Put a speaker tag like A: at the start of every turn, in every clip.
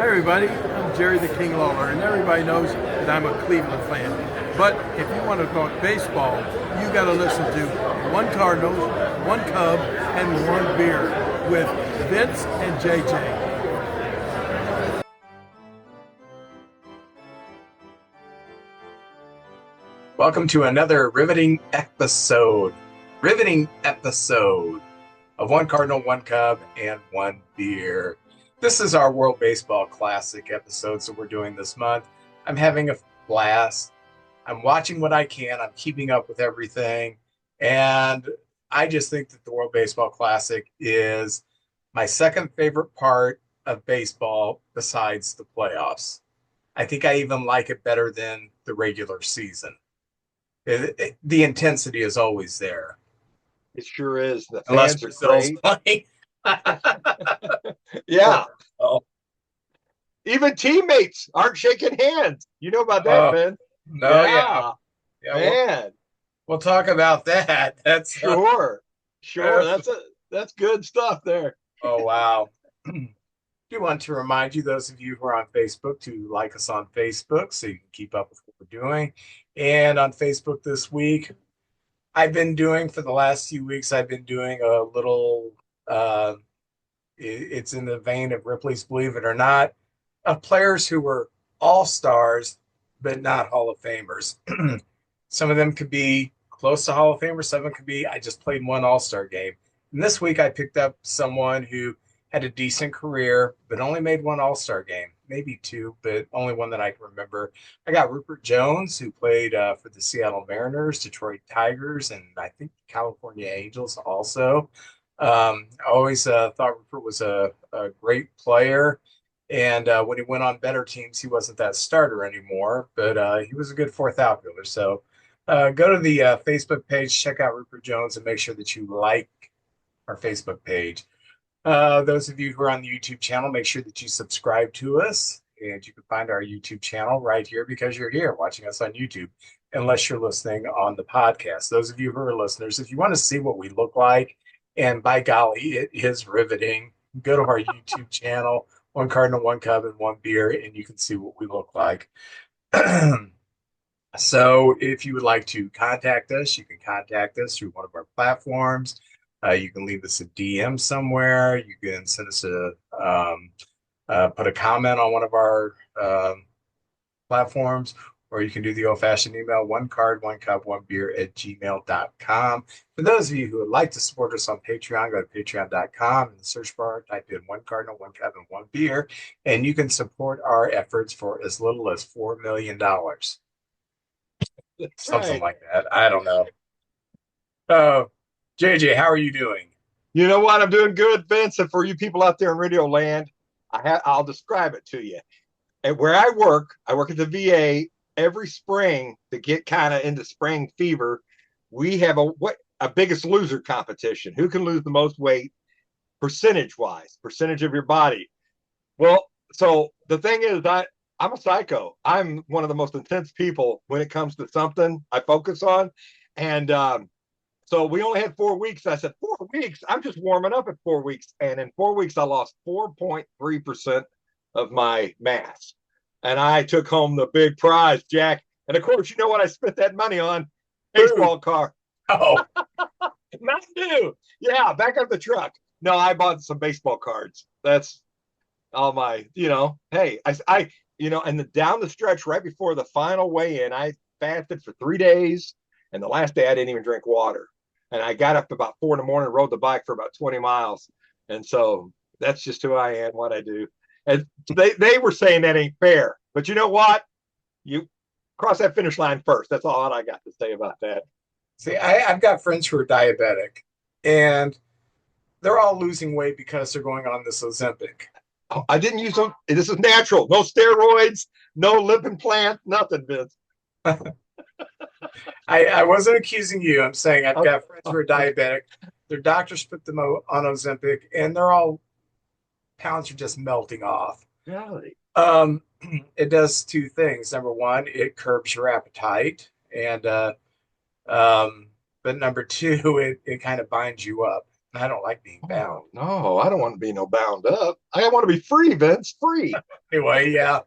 A: Hi everybody, I'm Jerry the King Lawler, and everybody knows that I'm a Cleveland fan. But if you want to talk baseball, you got to listen to One Cardinal, One Cub, and One Beer with Vince and JJ.
B: Welcome to another riveting episode of One Cardinal, One Cub, and One Beer. This is our World Baseball Classic episode, so we're doing this month. I'm having a blast. I'm watching what I can. I'm keeping up with everything. And I just think that the World Baseball Classic is my second favorite part of baseball besides the playoffs. I think I even like it better than the regular season. The intensity is always there.
C: It sure is. The
B: Unless
C: fans are
B: Brazil's
C: great.
B: playing.
C: Yeah. Even teammates aren't shaking hands. You know about that, Ben?
B: No, yeah.
C: Man.
B: We'll talk about that. That's
C: sure. That's good stuff there.
B: Oh, wow. Do want to remind you, those of you who are on Facebook, to like us on Facebook so you can keep up with what we're doing. And on Facebook this week, for the last few weeks, I've been doing a little, it's in the vein of Ripley's Believe It or Not, of players who were all-stars, but not Hall of Famers. Some of them could be close to Hall of Famers. Some of them could be, I just played one all-star game. And this week I picked up someone who had a decent career, but only made one all-star game, maybe two, but only one that I can remember. I got Rupert Jones, who played for the Seattle Mariners, Detroit Tigers, and I think California Angels also. I always thought Rupert was a great player. And when he went on better teams, he wasn't that starter anymore, but he was a good fourth outfielder. So go to the Facebook page, check out Rupert Jones, and make sure that you like our Facebook page. Those of you who are on the YouTube channel, make sure that you subscribe to us. And you can find our YouTube channel right here because you're here watching us on YouTube, unless you're listening on the podcast. Those of you who are listeners, if you want to see what we look like, and by golly, it is riveting, go to our YouTube channel, One Cardinal, One Cub, and One Beer, and you can see what we look like. So if you would like to contact us, you can contact us through one of our platforms. You can leave us a DM somewhere. You can send us put a comment on one of our platforms, or you can do the old-fashioned email, onecard1cup1beer@gmail.com. For those of you who would like to support us on Patreon, go to patreon.com. In the search bar, type in One Cardinal, One Cup, and One Beer, and you can support our efforts for as little as $4 million. Something like that. I don't know. JJ, how are you doing?
C: You know what? I'm doing good, Vincent. For you people out there in Radio Land, I'll describe it to you. And where I work at the VA. Every spring to get kind of into spring fever, we have a biggest loser competition. Who can lose the most weight percentage of your body? Well, so the thing is I'm a psycho. I'm one of the most intense people when it comes to something I focus on. And so we only had 4 weeks. I said, 4 weeks? I'm just warming up at 4 weeks. And in 4 weeks, I lost 4.3% of my mass. And I took home the big prize, Jack. And of course, you know what I spent that money on? Baseball card.
B: Oh.
C: Not new. Yeah, back up the truck. No, I bought some baseball cards. That's all my, hey, I and down the stretch right before the final weigh-in, I fasted for 3 days. And the last day I didn't even drink water. And I got up about 4 in the morning, rode the bike for about 20 miles. And so that's just who I am, what I do. And they were saying that ain't fair. But you know what? You cross that finish line first. That's all I got to say about that.
B: See, I've got friends who are diabetic, and they're all losing weight because they're going on this Ozempic.
C: Oh, I didn't use them. This is natural. No steroids, no lip implant, nothing, Vince.
B: I wasn't accusing you. I'm saying I've got friends who are diabetic. Their doctors put them on Ozempic, and pounds are just melting off.
C: Really?
B: It does two things. Number one, it curbs your appetite, and but number two, it kind of binds you up. I don't like being bound.
C: Oh, no, I don't want to be no bound up. I want to be free, Vince, free.
B: Anyway, yeah.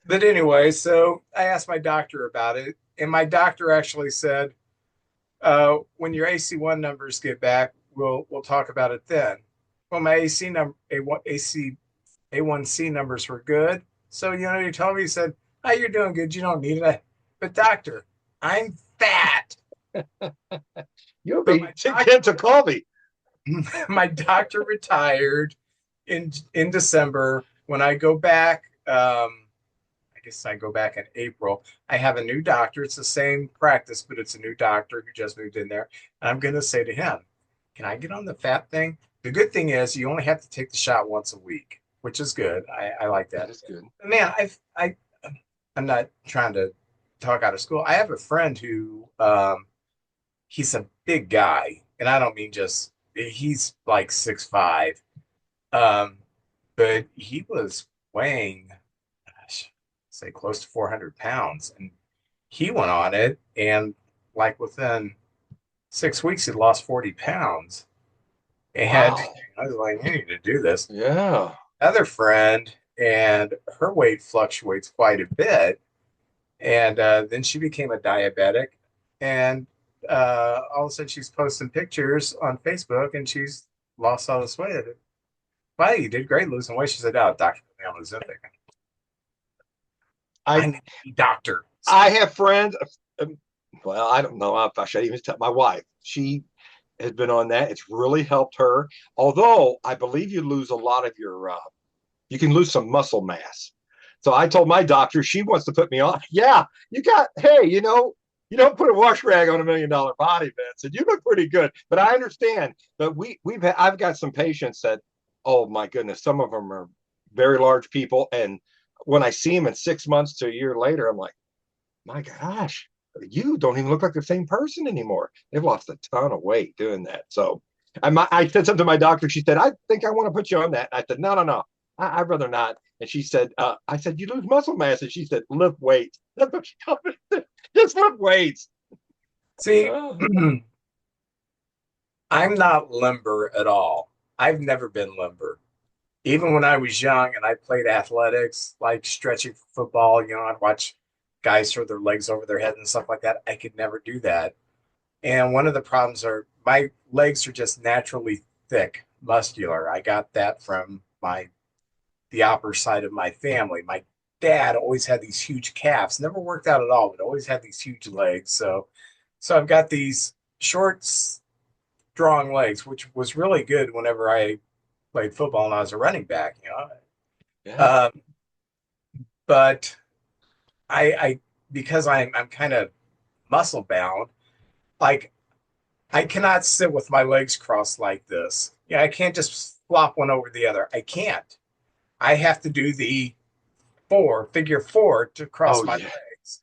B: But anyway, so I asked my doctor about it, and my doctor actually said, when your AC1 numbers get back, we'll talk about it then. Well, my AC number A1C numbers were good. So he told me, he said, "Oh, you're doing good. You don't need it." But doctor, I'm fat.
C: You'll
B: But
C: be content to call me.
B: my doctor retired in December. When I go back, I guess I go back in April. I have a new doctor. It's the same practice, but it's a new doctor who just moved in there. And I'm going to say to him, "Can I get on the fat thing?" The good thing is you only have to take the shot once a week, which is good. I like that.
C: That is good.
B: Man, I'm not trying to talk out of school. I have a friend who he's a big guy, and I don't mean just he's like 6'5", um, but he was weighing, gosh, say close to 400 pounds, and he went on it, and like within 6 weeks, he lost 40 pounds. And
C: Wow.
B: I was like, "You need to do this."
C: Yeah.
B: Other friend, and her weight fluctuates quite a bit, and then she became a diabetic, and all of a sudden she's posting pictures on Facebook, and she's lost all this weight. Wow, you did great losing weight. She said, "Oh, doctor put me on Ozempic." I
C: I
B: need to be doctor.
C: I have friends. Well, I don't know if I should even tell my wife. She has been on that. It's really helped her. Although I believe you lose a lot of your, you can lose some muscle mass. So I told my doctor she wants to put me on. Yeah, hey, you don't put a wash rag on $1 million body, Vince, and you look pretty good. But I understand. But I've got some patients that, oh my goodness, some of them are very large people, and when I see them in 6 months to a year later, I'm like, my gosh, you don't even look like the same person anymore. They've lost a ton of weight doing that. So I said something to my doctor. She said, "I think I want to put you on that." And I said, "No, no, no. I'd rather not." And she said, I said, "You lose muscle mass." And she said, "Lift weights." That's what she told me. Just lift weights.
B: See,
C: Oh,
B: I'm not limber at all. I've never been limber. Even when I was young and I played athletics, like stretching for football, I'd watch guys throw their legs over their head and stuff like that. I could never do that. And one of the problems are my legs are just naturally thick, muscular. I got that from the opposite side of my family. My dad always had these huge calves, never worked out at all, but always had these huge legs. So I've got these short, strong legs, which was really good whenever I played football and I was a running back.
C: yeah.
B: Um, but I because I'm kind of muscle bound, like I cannot sit with my legs crossed like this. Yeah, I can't just flop one over the other. I can't. I have to do the figure four to cross
C: Oh,
B: my
C: yeah.
B: legs.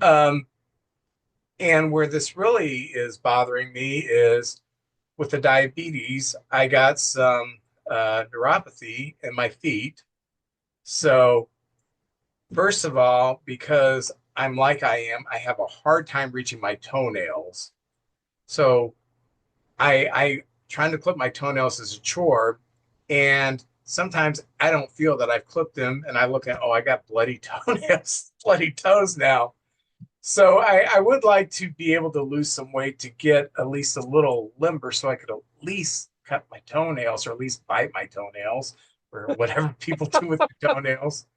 B: Um, and where this really is bothering me is with the diabetes, I got some neuropathy in my feet. So, first of all, because I'm like I am, I have a hard time reaching my toenails. So, I trying to clip my toenails is a chore, and sometimes I don't feel that I've clipped them, and I look at, oh, I got bloody toenails, bloody toes now. So I would like to be able to lose some weight to get at least a little limber so I could at least cut my toenails or at least bite my toenails or whatever people do with their toenails.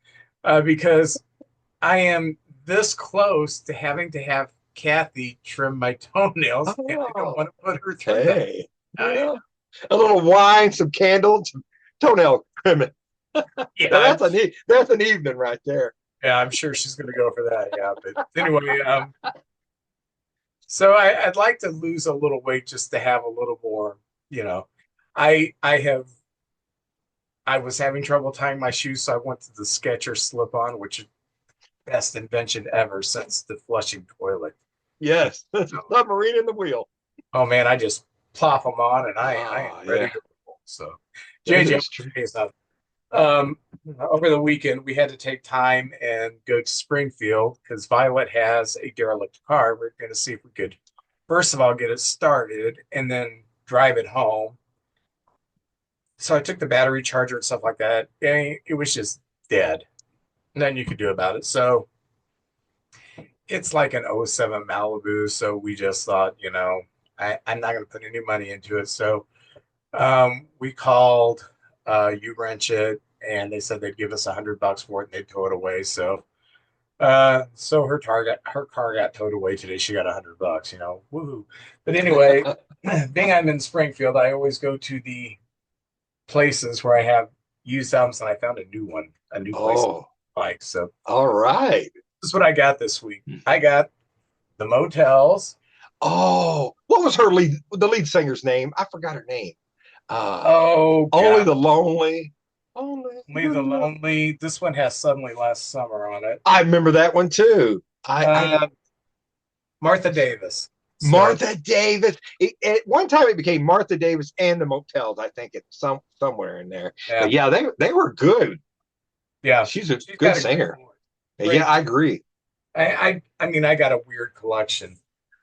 B: Because I am this close to having to have Kathy trim my toenails, and I don't
C: Oh,
B: want to put her through that.
C: okay. Yeah. A little wine, some candles, some toenail trimming.
B: Yeah,
C: That's an evening right there.
B: yeah, I'm sure she's going to go for that. Yeah, but anyway, so I'd like to lose a little weight just to have a little more, you know. I have I was having trouble tying my shoes, so I went to the Skechers slip-on, which is the best invention ever since the flushing toilet.
C: Yes, that's a
B: So,
C: submarine in the wheel.
B: oh man, I just plop them on and I am
C: Oh,
B: ready
C: yeah,
B: to roll. So,
C: that
B: JJ,
C: is true.
B: um, over the weekend we had to take time and go to Springfield because Violet has a derelict car. We're going to see if we could, first of all, get it started and then drive it home. So I took the battery charger and stuff like that, and it was just dead. Nothing you could do about it. So it's like an '07 Malibu. So we just thought, I'm not going to put any money into it. So we called You Wrench It, and they said they'd give us $100 for it and they'd tow it away. So her car got towed away today. She got $100, woohoo. But anyway, being I'm in Springfield, I always go to the places where I have used albums, and I found a new place
C: Oh,
B: I like. So
C: all right.
B: this is what I got this week. I got the Motels.
C: Oh, what was the lead singer's name? I forgot her name.
B: Oh,
C: Only
B: God.
C: the Lonely. Only
B: Only the Lonely. This one has Suddenly Last Summer on it.
C: I remember that one too. I
B: Martha Davis.
C: Martha Davis. At one time, it became Martha Davis and the Motels. I think it's somewhere in there.
B: Yeah,
C: But yeah, they were good.
B: yeah.
C: She's a
B: She's
C: good
B: got a
C: singer.
B: great voice.
C: Yeah, I agree.
B: I mean, I got a weird collection.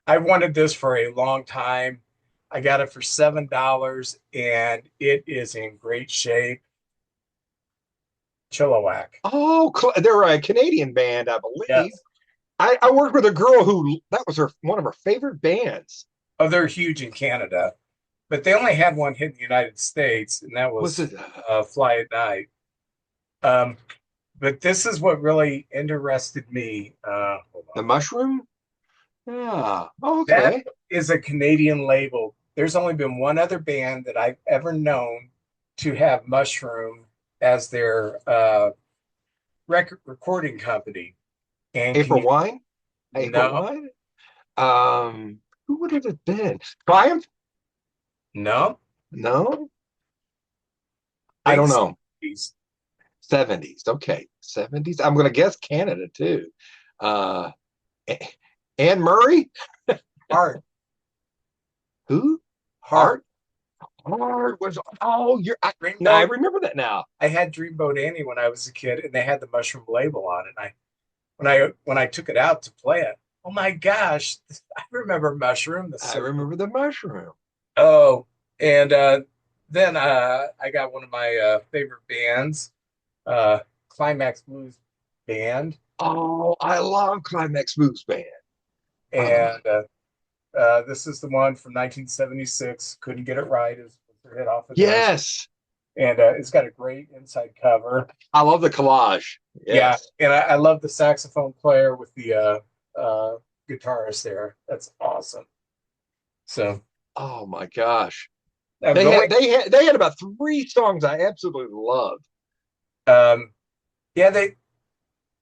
B: I wanted this for a long time. I got it for $7, and it is in great shape. Chilliwack.
C: Oh, they're a Canadian band, I believe.
B: Yes.
C: I worked with a girl who that was one of her favorite bands.
B: Oh, they're huge in Canada, but they only had one hit in the United States, and that
C: Was
B: was
C: it?
B: Fly at Night. But this is what really interested me. Hold
C: The
B: on.
C: Mushroom? Yeah. Oh,
B: That
C: okay.
B: is a Canadian label. There's only been one other band that I've ever known to have Mushroom as their recording company. And can
C: April
B: you
C: Wine? April
B: no,
C: Wine? Who would it have been? Triumph?
B: no,
C: No, I
B: late
C: don't know.
B: 70s.
C: 70s. Okay. 70s. I'm gonna guess Canada too. Uh Anne Murray?
B: Heart,
C: Who?
B: Heart.
C: Hard was you're I
B: Dreamboat.
C: remember that now.
B: I had Dreamboat Annie when I was a kid, and they had the Mushroom label on it. And when I took it out to play it, oh my gosh, I remember Mushroom.
C: I remember the Mushroom.
B: Oh, and then I got one of my favorite bands, Climax Blues Band,
C: Oh, I love Climax Blues Band. Uh,
B: and this is the one from 1976. Couldn't Get It Right is their hit off of this,
C: yes.
B: and it's got a great inside cover.
C: I love the collage.
B: Yeah,
C: Yes.
B: and I love the saxophone player with the guitarist there. That's awesome. So
C: Oh my gosh.
B: I'm
C: They
B: going.
C: had they had about three songs I absolutely loved.
B: Yeah,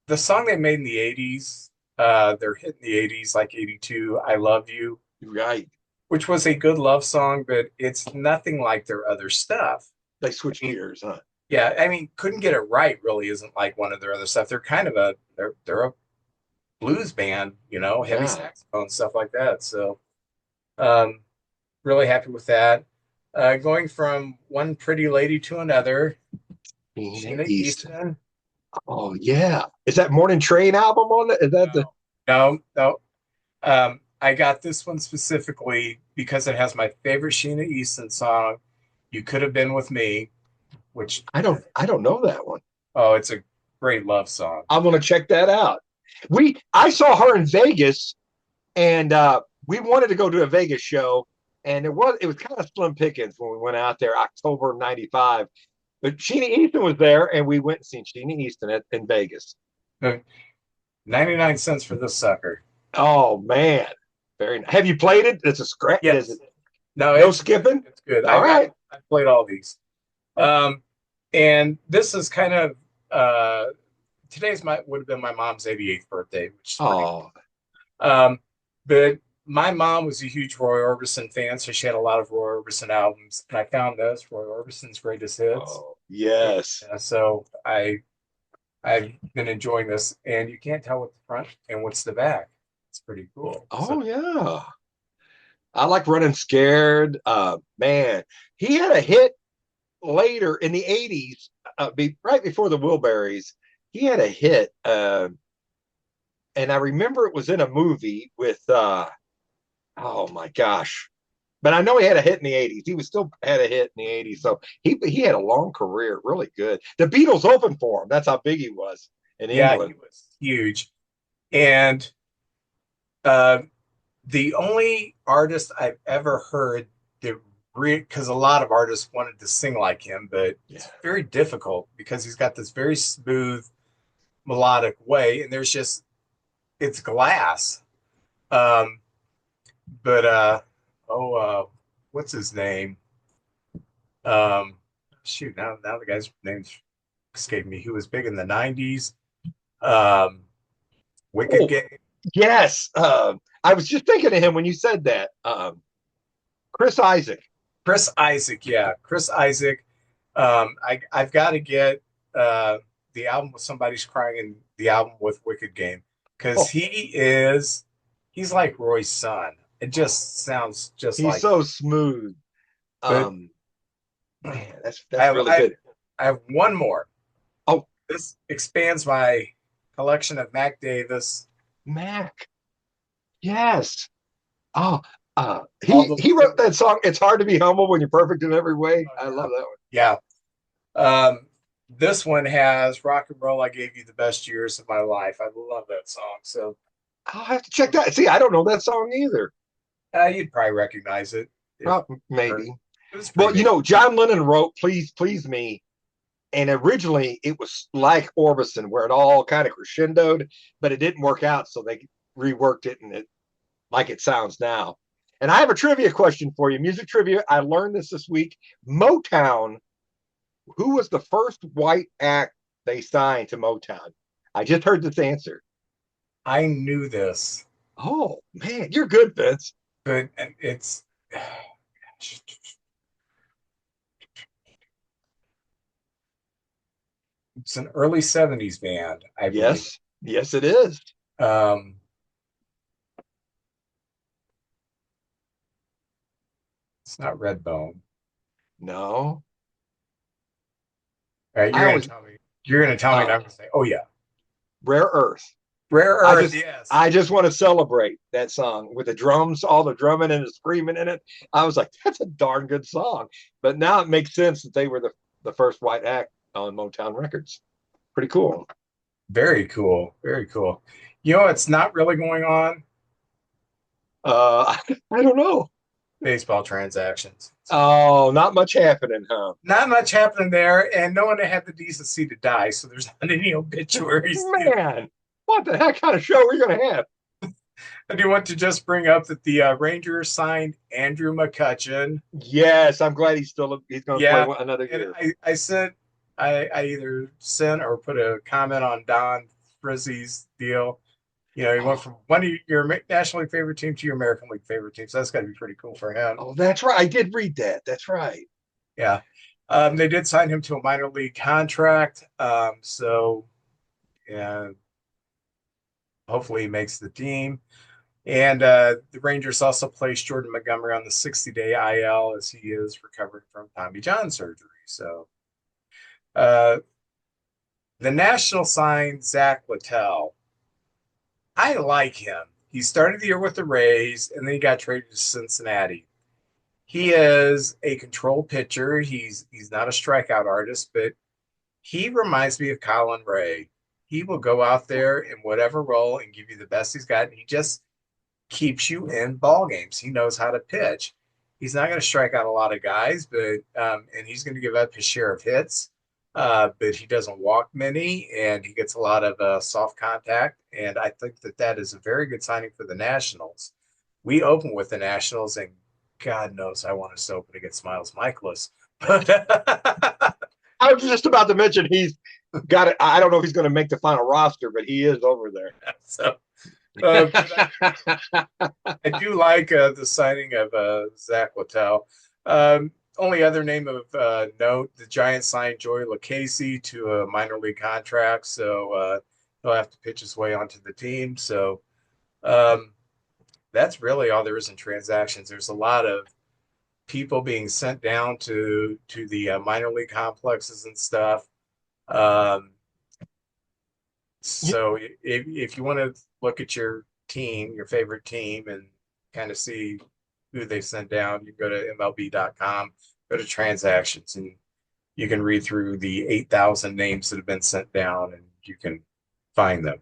B: the song they made in the '80s, their hit in the '80s, like '82, "I Love You,"
C: Right.
B: which was a good love song, but it's nothing like their other stuff.
C: They
B: I
C: switched
B: mean,
C: gears, huh?
B: yeah, I mean, "Couldn't Get It Right" really isn't like one of their other stuff. They're kind of they're a blues band, heavy
C: Yeah.
B: saxophone stuff like that. So, um, really happy with that. Going from one pretty lady to another,
C: Gina
B: Sheena
C: Easton.
B: Easton.
C: Oh yeah. Is that Morning Train album on it? Is that the
B: No, no. I got this one specifically because it has my favorite Sheena Easton song, "You Could Have Been With Me," which,
C: I don't know that one.
B: oh, it's a great love song.
C: I'm gonna check that out. I saw her in Vegas and we wanted to go to a Vegas show, and it was kind of slim pickings when we went out there, October of '95. But Sheena Easton was there, and we went and seen Sheena Easton in Vegas.
B: 99 cents for this sucker.
C: Oh man, very nice. Have you played it? It's a scratch.
B: Yes.
C: Is it?
B: No,
C: No skipping.
B: it's good.
C: All right.
B: I played all these. And this is kind of today's would have been my mom's 88th birthday, which is pretty
C: Oh,
B: but my mom was a huge Roy Orbison fan, so she had a lot of Roy Orbison albums, and I found this Roy Orbison's greatest hits.
C: yes.
B: So I've been enjoying this, and you can't tell what's the front and what's the back. It's pretty cool.
C: Oh yeah. I like Running Scared. Man, he had a hit later in the '80s, right before the Wilburys. He had a hit, and I remember it was in a movie with oh my gosh, But I know he had a hit in the 80s. He was still had a hit in the 80s. So he had a long career, really good. The Beatles opened for him. That's how big he was in
B: Yeah, he
C: England.
B: was huge. And uh, the only artist I've ever heard that because a lot of artists wanted to sing like him, but
C: Yeah.
B: it's very difficult because he's got this very smooth melodic way, and there's just it's glass. Um, but oh, what's his name? Um, Shoot, now the guy's name's escaped me. Who was big in the '90s? Um, Wicked
C: Oh,
B: Game.
C: yes. I was just thinking of him when you said that. Chris Isaac.
B: Chris Isaac, yeah, Chris Isaac. I've got to get the album with Somebody's Crying and the album with Wicked Game because
C: Oh,
B: he's like Roy's son. It just sounds just
C: he's
B: like.
C: so smooth.
B: But
C: Man,
B: I
C: that's
B: have
C: really
B: I,
C: good.
B: I have one more.
C: Oh,
B: This expands my collection of Mac Davis.
C: Mac. Yes. Oh,
B: All the
C: he wrote that song. It's hard to be humble when you're perfect in every way. I love that one.
B: yeah. This one has Rock and Roll. I gave you the best years of my life. I love that song. So
C: I'll have to check that. See, I don't know that song either.
B: you'd probably recognize it. If
C: Well,
B: you heard
C: maybe.
B: it. It was
C: Well,
B: pretty big.
C: John Lennon wrote "Please Please Me," and originally it was like Orbison, where it all kind of crescendoed, but it didn't work out, so they reworked it and it like it sounds now. And I have a trivia question for you, music trivia. I learned this week. Motown, who was the first white act they signed to Motown? I just heard this answer.
B: I knew this,
C: Oh man, you're good, Vince.
B: but it's it's an early '70s band, I believe.
C: Yes, yes, it is.
B: Um, it's not Redbone.
C: No,
B: All right,
C: I
B: you're gonna
C: always
B: tell me. You're gonna tell me, and I'm gonna say, "Oh yeah,
C: Rare Earth.
B: Rare
C: I
B: Earth."
C: just
B: Yes,
C: I just want to celebrate that song with the drums, all the drumming and the screaming in it. I was like, that's a darn good song. But now it makes sense that they were the first white act on Motown Records. Pretty cool.
B: very cool, very cool. You know, it's not really going on
C: I don't know.
B: baseball transactions.
C: Oh, not much happening, huh?
B: Not much happening there, and no one had the decency to die, so there's not any obituaries.
C: Man, what the heck kind of show are we gonna have?
B: I do want to just bring up that the Rangers signed Andrew McCutchen.
C: Yes, I'm glad he's gonna play
B: Yeah,
C: another
B: and
C: year.
B: I either sent or put a comment on Don Frizzy's deal. You know, he went
C: Oh,
B: from one of your National League favorite team to your American League favorite team, so that's got to be pretty cool for him.
C: oh, that's right. I did read that. That's right.
B: Yeah, they did sign him to a minor league contract, so yeah, hopefully he makes the team. And the Rangers also placed Jordan Montgomery on the 60-day IL as he is recovering from Tommy John surgery. So uh, the Nationals signed Zach Littell. I like him. He started the year with the Rays, and then he got traded to Cincinnati. He is a control pitcher. He's not a strikeout artist, but he reminds me of Colin Ray. He will go out there in whatever role and give you the best he's got. And he just keeps you in ball games. He knows how to pitch. He's not going to strike out a lot of guys, but and he's going to give up his share of hits. But he doesn't walk many, and he gets a lot of soft contact. And I think that is a very good signing for the Nationals. We open with the Nationals, and God knows I want us to open against Miles Michaelis. But
C: I was just about to mention he's got it. I don't know if he's going to make the final roster, but he is over there.
B: so I do like the signing of Zach Littell. Only other name of note, the Giants signed Joey Lucchesi to a minor league contract, so he'll have to pitch his way onto the team. So um, that's really all there is in transactions. There's a lot of people being sent down to the minor league complexes and stuff. Um, so if you want to look at your team, your favorite team, and kind of see who they sent down. You go to MLB.com, go to transactions, and you can read through the 8,000 names that have been sent down, and you can find them.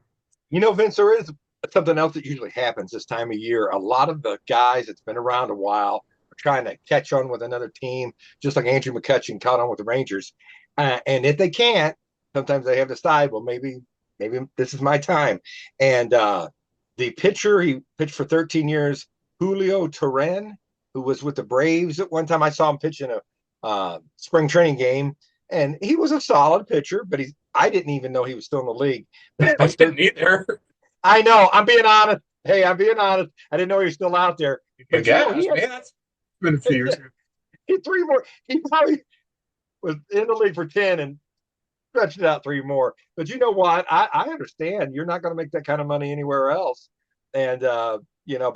C: Vince, there is something else that usually happens this time of year. A lot of the guys that's been around a while are trying to catch on with another team, just like Andrew McCutchen caught on with the Rangers. And if they can't, sometimes they have to decide, well, maybe this is my time. And the pitcher, he pitched for 13 years, Julio Terren, who was with the Braves at one time. I saw him pitch in a spring training game, and he was a solid pitcher, but I didn't even know he was still in the league.
B: I didn't either.
C: I know. I'm being honest. Hey, I'm being honest. I didn't know he was still out there.
B: But man, that's been a few years ago.
C: He three more. He probably was in the league for 10 and stretched it out 3 more. But you know what? I understand. You're not going to make that kind of money anywhere else. And, but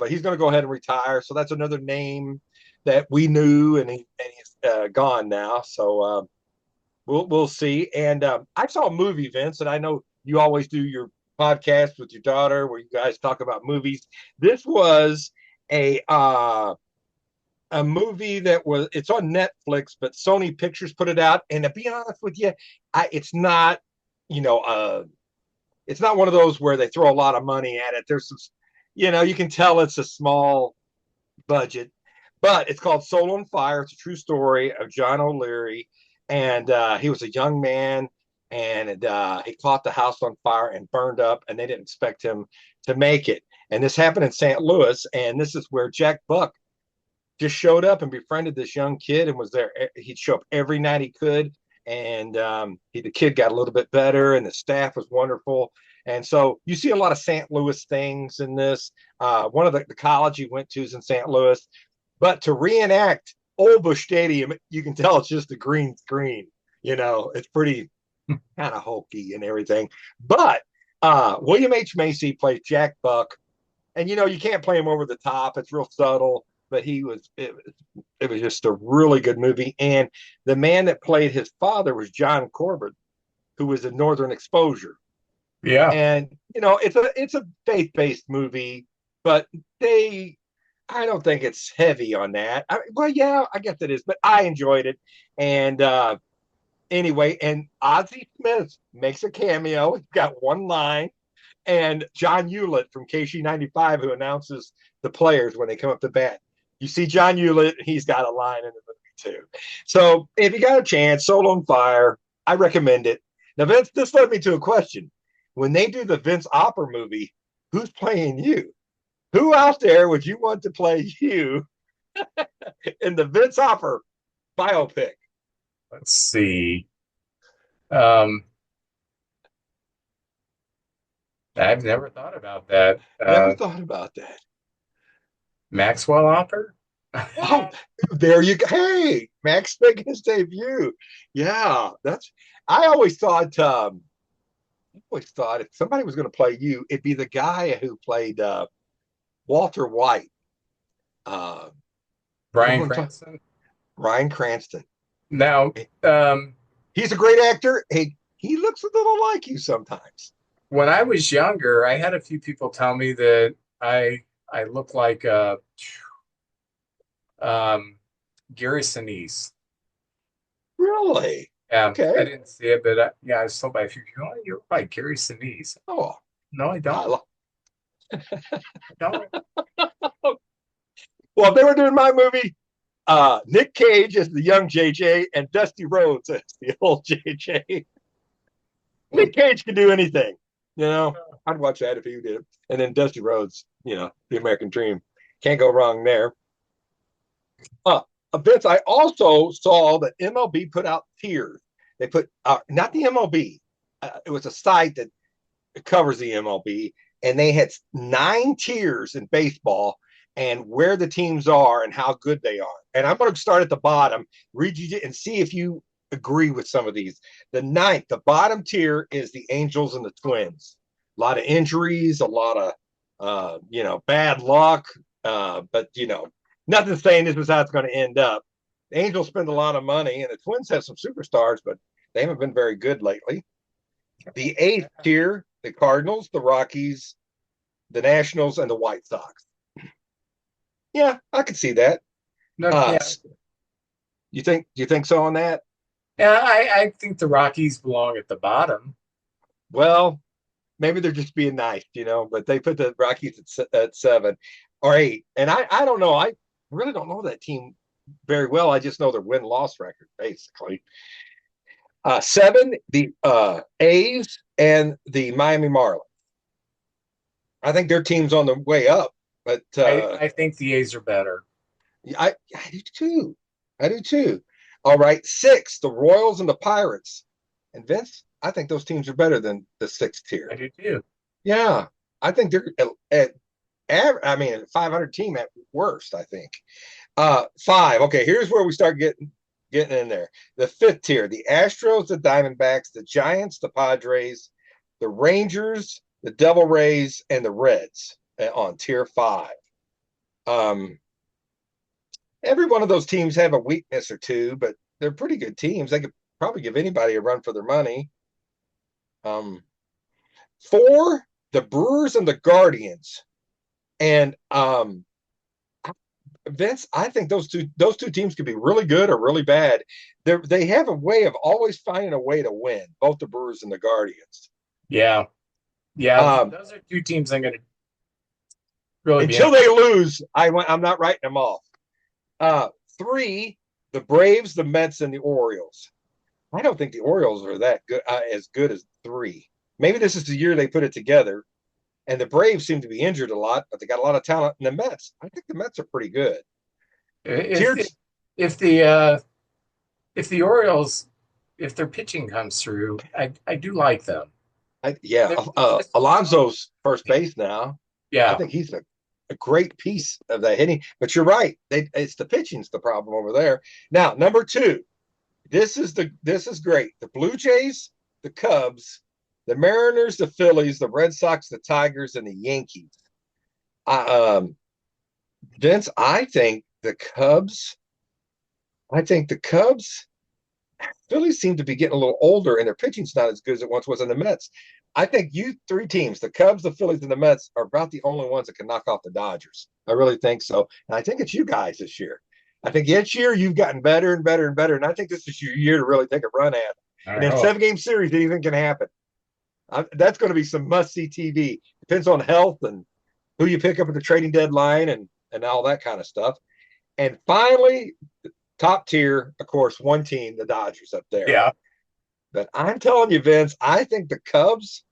C: he's going to go ahead and retire. So that's another name that we knew, and he's gone now. So we'll see. And I saw a movie, Vince, and I know you always do your podcast with your daughter where you guys talk about movies. This was a movie it's on Netflix, but Sony Pictures put it out. And to be honest with you, it's not, it's not one of those where they throw a lot of money at it. There's some, you can tell it's a small budget, but it's called Soul on Fire. It's a true story of John O'Leary. And he was a young man, and he caught the house on fire and burned up, and they didn't expect him to make it. And this happened in St. Louis, and this is where Jack Buck just showed up and befriended this young kid and was there. He'd show up every night he could, and the kid got a little bit better, and the staff was wonderful. And so you see a lot of St. Louis things in this. One of the college he went to is in St. Louis, but to reenact Old Busch Stadium, you can tell it's just a green screen. It's pretty kind of hokey and everything. But William H. Macy plays Jack Buck, and you can't play him over the top. It's real subtle, but it was just a really good movie. And the man that played his father was John Corbett, who was in Northern Exposure.
B: Yeah.
C: And it's a faith-based movie, but I don't think it's heavy on that. I guess it is, but I enjoyed it. And anyway, and Ozzie Smith makes a cameo. He's got one line. And John Hewlett from KC95, who announces the players when they come up to bat. You see John Hewlett, he's got a line in the movie too. So if you got a chance, Soul on Fire, I recommend it. Now, Vince, this led me to a question. When they do the Vince Opper movie, who's playing you? Who out there would you want to play you in the Vince Opper biopic?
B: Let's see. I've never thought about that.
C: Never thought about that.
B: Maxwell Opper?
C: Oh, there you go. Hey, Max making his debut. Yeah, I always thought if somebody was going to play you, it'd be the guy who played Walter White.
B: Bryan Cranston?
C: Bryan Cranston.
B: Now,
C: he's a great actor. He looks a little like you sometimes.
B: When I was younger, I had a few people tell me that I look like Gary Sinise.
C: Really?
B: Yeah,
C: okay.
B: I didn't see it, but I was told by a few people, "Oh, you look like Gary Sinise."
C: Oh,
B: no, I don't.
C: Don't. Well, if they were doing my movie, Nick Cage as the young JJ and Dusty Rhodes as the old JJ. Nick Cage can do anything, I'd watch that if he did it. And then Dusty Rhodes, the American Dream. Can't go wrong there. Vince, I also saw that MLB put out tiers. They put not the MLB. It was a site that covers the MLB, and they had 9 tiers in baseball and where the teams are and how good they are. And I'm going to start at the bottom, read you and see if you agree with some of these. The 9th, the bottom tier is the Angels and the Twins. A lot of injuries, a lot of bad luck, but nothing saying this is how it's going to end up. The Angels spend a lot of money, and the Twins have some superstars, but they haven't been very good lately. The 8th tier, the Cardinals, the Rockies, the Nationals, and the White Sox. Yeah, I could see that.
B: No,
C: Uh,
B: yeah,
C: you think so on that?
B: yeah. I think the Rockies belong at the bottom.
C: Well, maybe they're just being nice, but they put the Rockies at 7 or 8. And I don't know. I really don't know that team very well. I just know their win-loss record, basically. 7, the A's and the Miami Marlins. I think their team's on the way up, but
B: I think the A's are better.
C: I do too. I do too. All right, 6, the Royals and the Pirates. And Vince, I think those teams are better than the sixth tier.
B: I do too.
C: Yeah, I think they're I mean, a 500 team at worst. I think. 5. Okay, here's where we start getting in there. The fifth tier: the Astros, the Diamondbacks, the Giants, the Padres, the Rangers, the Devil Rays, and the Reds on tier 5. Um, every one of those teams have a weakness or two, but they're pretty good teams. They could probably give anybody a run for their money. 4, the Brewers and the Guardians. And Vince, I think those two teams could be really good or really bad. They have a way of always finding a way to win, both the Brewers and the Guardians.
B: Yeah, yeah.
C: Um,
B: Those are two teams I'm going to really be
C: until they lose, I'm not writing them off. 3, the Braves, the Mets, and the Orioles. I don't think the Orioles are that good, as good as 3. Maybe this is the year they put it together. And the Braves seem to be injured a lot, but they got a lot of talent. And the Mets, I think the Mets are pretty good.
B: If
C: Tier,
B: if, if the Orioles, if their pitching comes through, I do like them.
C: yeah, Alonso's first base now. I
B: Yeah,
C: think he's a great piece of that hitting. But you're right, it's the pitching's the problem over there. Now, number 2, this is great. The Blue Jays, the Cubs, the Mariners, the Phillies, the Red Sox, the Tigers, and the Yankees. Um, Vince, I think the Cubs, Phillies seem to be getting a little older, and their pitching's not as good as it once was in the Mets. I think you 3 teams, the Cubs, the Phillies, and the Mets, are about the only ones that can knock off the Dodgers. I really think so. And I think it's you guys this year. I think each year you've gotten better and better and better. And I think this is your year to really take a run at it. And in a 7-game series, anything can happen. That's going to be some must-see TV. Depends on health and who you pick up at the trading deadline and all that kind of stuff. And finally, top tier, of course, one team, the Dodgers up there.
B: yeah.
C: But I'm telling you, Vince, I think the Cubs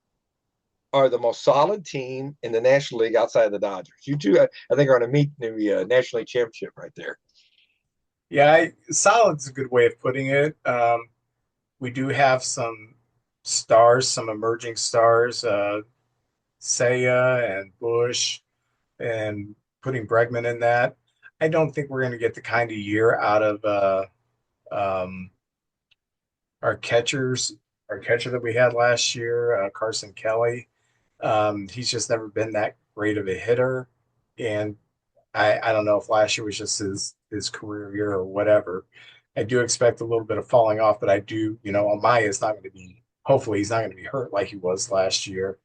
C: are the most solid team in the National League outside of the Dodgers. You two, I think, are going to meet the National League championship right there.
B: Yeah, solid's a good way of putting it. We do have some stars, some emerging stars, Seiya and Bush, and putting Bregman in that. I don't think we're going to get the kind of year out of um, our catchers, our catcher that we had last year, Carson Kelly. He's just never been that great of a hitter, and I don't know if last year was just his career year or whatever. I do expect a little bit of falling off, but I do, Amaya is not going to be. Hopefully, he's not going to be hurt like he was last year.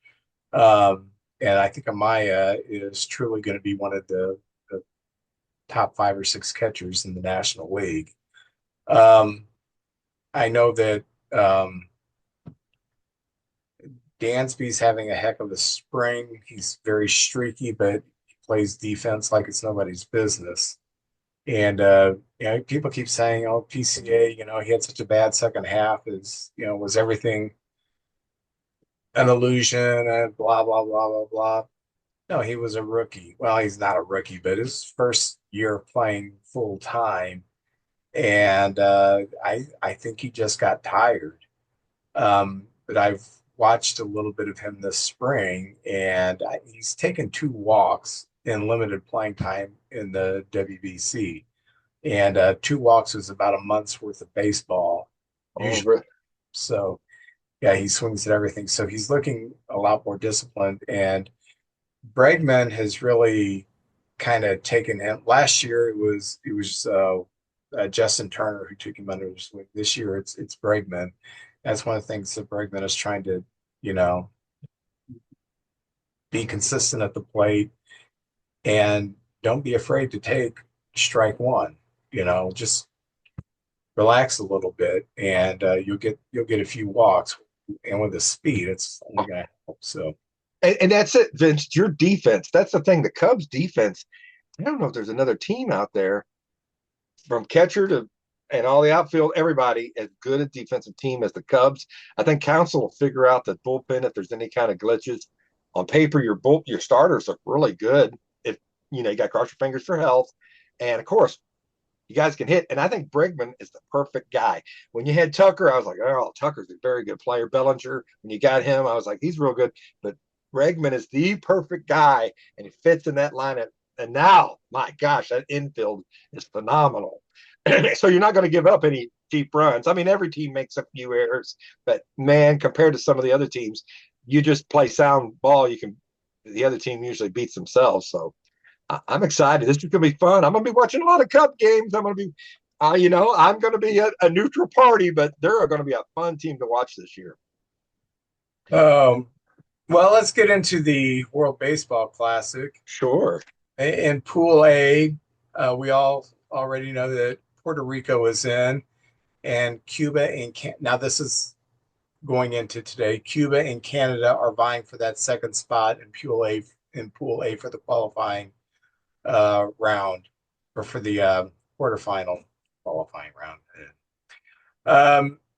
B: And I think Amaya is truly going to be one of the top 5 or 6 catchers in the National League. I know that Dansby's having a heck of a spring. He's very streaky, but he plays defense like it's nobody's business. And people keep saying, "Oh, PCA, he had such a bad second half. Was everything an illusion?" And blah blah blah blah blah. No, he was a rookie. Well, he's not a rookie, but his first year playing full time, and I think he just got tired. But I've watched a little bit of him this spring, and he's taken 2 walks in limited playing time in the WBC, and 2 walks is about a month's worth of baseball usually.
C: Oh,
B: So yeah, he swings at everything. So he's looking a lot more disciplined, and Bregman has really kind of taken him. Last year it was Justin Turner who took him under his wing. This year it's Bregman. That's one of the things that Bregman is trying to, you know, be consistent at the plate. And don't be afraid to take strike one. Just relax a little bit, and you'll get a few walks. And with the speed, it's only going to help. So,
C: And that's it, Vince. Your defense. That's the thing. The Cubs defense. I don't know if there's another team out there from catcher to and all the outfield, everybody as good a defensive team as the Cubs. I think Council will figure out the bullpen if there's any kind of glitches. On paper, your starters look really good. If you got to cross your fingers for health, and of course, you guys can hit. And I think Bregman is the perfect guy. When you had Tucker, I was like, oh, Tucker's a very good player. Bellinger, when you got him, I was like, he's real good. But Bregman is the perfect guy, and he fits in that lineup. And now, my gosh, that infield is phenomenal. So you're not going to give up any deep runs. I mean, every team makes a few errors, but man, compared to some of the other teams, you just play sound ball. The other team usually beats themselves. So I'm excited. This is going to be fun. I'm going to be watching a lot of Cub games. I'm going to be, I'm going to be a neutral party, but they're going to be a fun team to watch this year.
B: Well, let's get into the World Baseball Classic.
C: Sure.
B: In Pool A, we all already know that Puerto Rico is in, and Cuba and now this is going into today. Cuba and Canada are vying for that second spot in Pool A for the qualifying round, or for the quarterfinal qualifying round.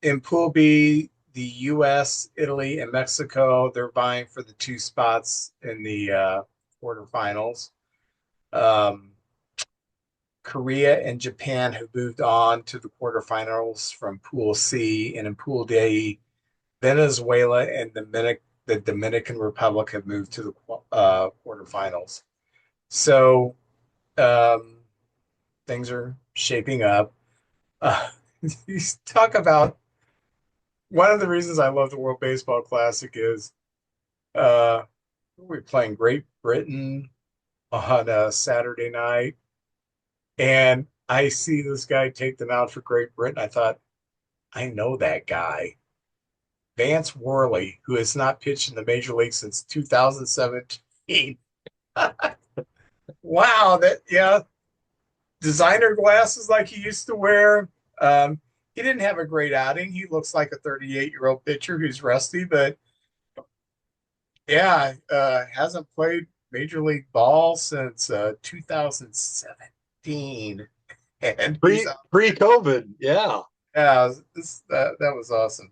B: In Pool B, the U.S., Italy, and Mexico, they're vying for the 2 spots in the quarterfinals. Korea and Japan have moved on to the quarterfinals from Pool C, and in Pool D, Venezuela and the Dominican Republic have moved to the quarterfinals. So things are shaping up. You talk about one of the reasons I love the World Baseball Classic is we're playing Great Britain on a Saturday night, and I see this guy take them out for Great Britain. I thought, I know that guy. Vance Worley, who has not pitched in the major league since 2017. Wow, designer glasses like he used to wear. He didn't have a great outing. He looks like a 38-year-old pitcher who's rusty, but yeah, hasn't played major league ball since 2017. And
C: Pre-COVID, yeah.
B: Yeah, that was awesome.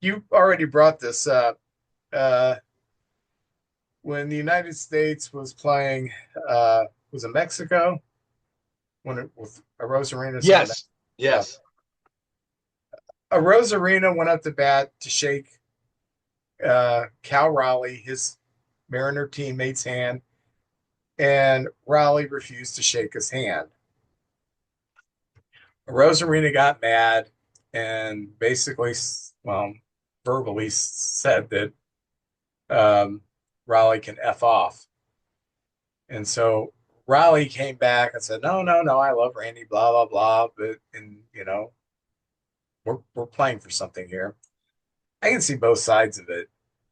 B: You already brought this up. When the United States was playing, was it Mexico? When it was Arozarena?
C: Yes.
B: Arozarena went up to bat to shake Cal Raleigh, his Mariner teammate's hand, and Raleigh refused to shake his hand. Arozarena got mad and basically, verbally said that Raleigh can F off. And so Raleigh came back and said, no, I love Randy, blah, blah, blah. But, we're playing for something here. I can see both sides of it.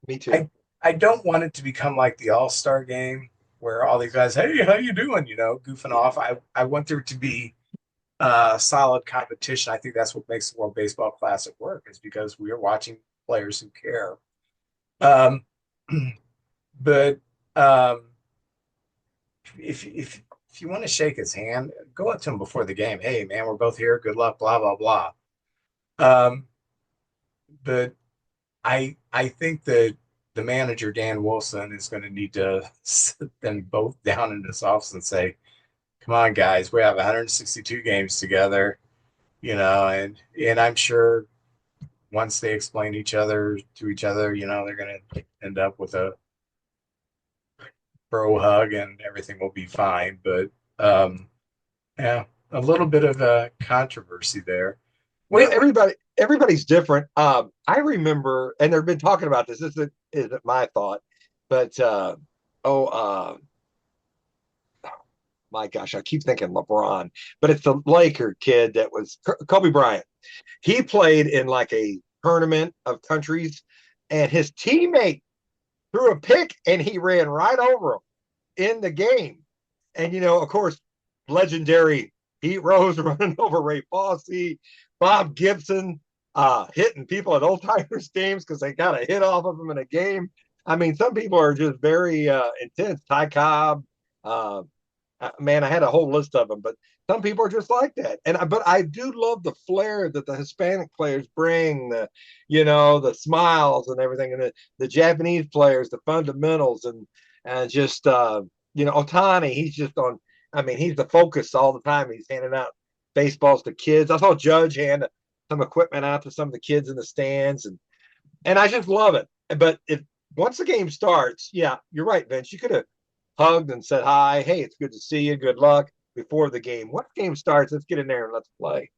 C: Me too.
B: I don't want it to become like the All-Star game where all these guys, hey, how you doing? Goofing off. I want there to be solid competition. I think that's what makes the World Baseball Classic work, is because we are watching players who care. But if you want to shake his hand, go up to him before the game. Hey, man, we're both here. Good luck. Blah blah blah. But I think that the manager Dan Wilson is going to need to sit them both down in his office and say, "Come on, guys, we have 162 games together, and I'm sure once they explain to each other, they're going to end up with a bro hug and everything will be fine." But yeah, a little bit of a controversy there.
C: Well, everybody's different. I remember, and they've been talking about this. This isn't my thought, but my gosh, I keep thinking LeBron, but it's the Laker kid that was Kobe Bryant. He played in like a tournament of countries, and his teammate threw a pick, and he ran right over him. in the game. And, of course, legendary Pete Rose running over Ray Fosse, Bob Gibson hitting people at Old Timers games because they got a hit off of them in a game. I mean, some people are just very intense. Ty Cobb, uh, man, I had a whole list of them, but some people are just like that. But I do love the flair that the Hispanic players bring, the smiles and everything, and the Japanese players, the fundamentals, and just Otani, he's just on. I mean, he's the focus all the time. He's handing out baseballs to kids. I saw Judge hand some equipment out to some of the kids in the stands, and I just love it. But if once the game starts, yeah, you're right, Vince. You could have hugged and said hi. Hey, it's good to see you. Good luck before the game. Once the game starts, let's get in there and let's play.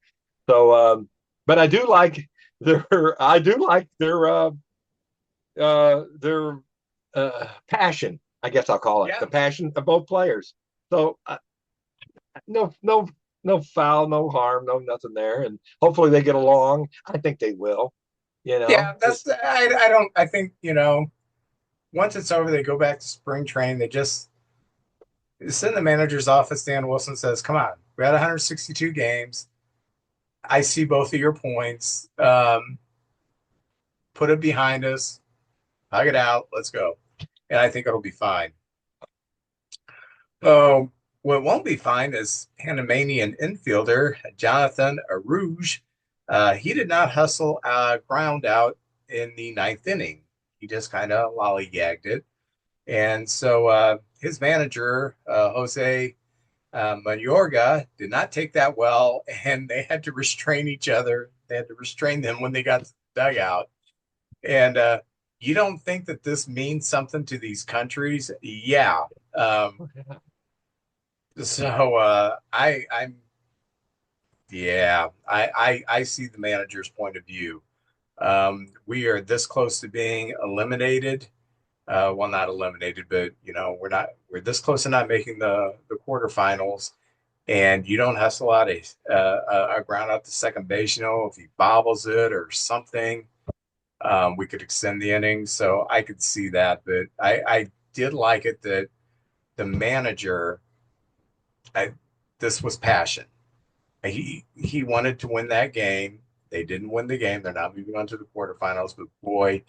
C: So, but I do like their passion. I guess I'll call it the passion of both players. So, no foul, no harm, no nothing there, and hopefully they get along. I think they will.
B: Yeah, I think, once it's over, they go back to spring training. They just sit in the manager's office. Dan Wilson says, come on, we had 162 games. I see both of your points. Put it behind us, hug it out, let's go. And I think it'll be fine. What won't be fine is Panamanian infielder Jonathan Arouge. He did not hustle ground out in the ninth inning. He just kind of lollygagged it. And so his manager, Jose Mayorga, did not take that well, and they had to restrain each other. They had to restrain them when they got to the dugout. And you don't think that this means something to these countries? Yeah. So I see the manager's point of view. We are this close to being eliminated. Well, not eliminated, but we're this close to not making the quarterfinals. And you don't hustle out a ground out to second base. If he bobbles it or something, we could extend the inning. So I could see that, but I did like it that the manager. This was passion. He wanted to win that game. They didn't win the game. They're not moving on to the quarterfinals. But boy,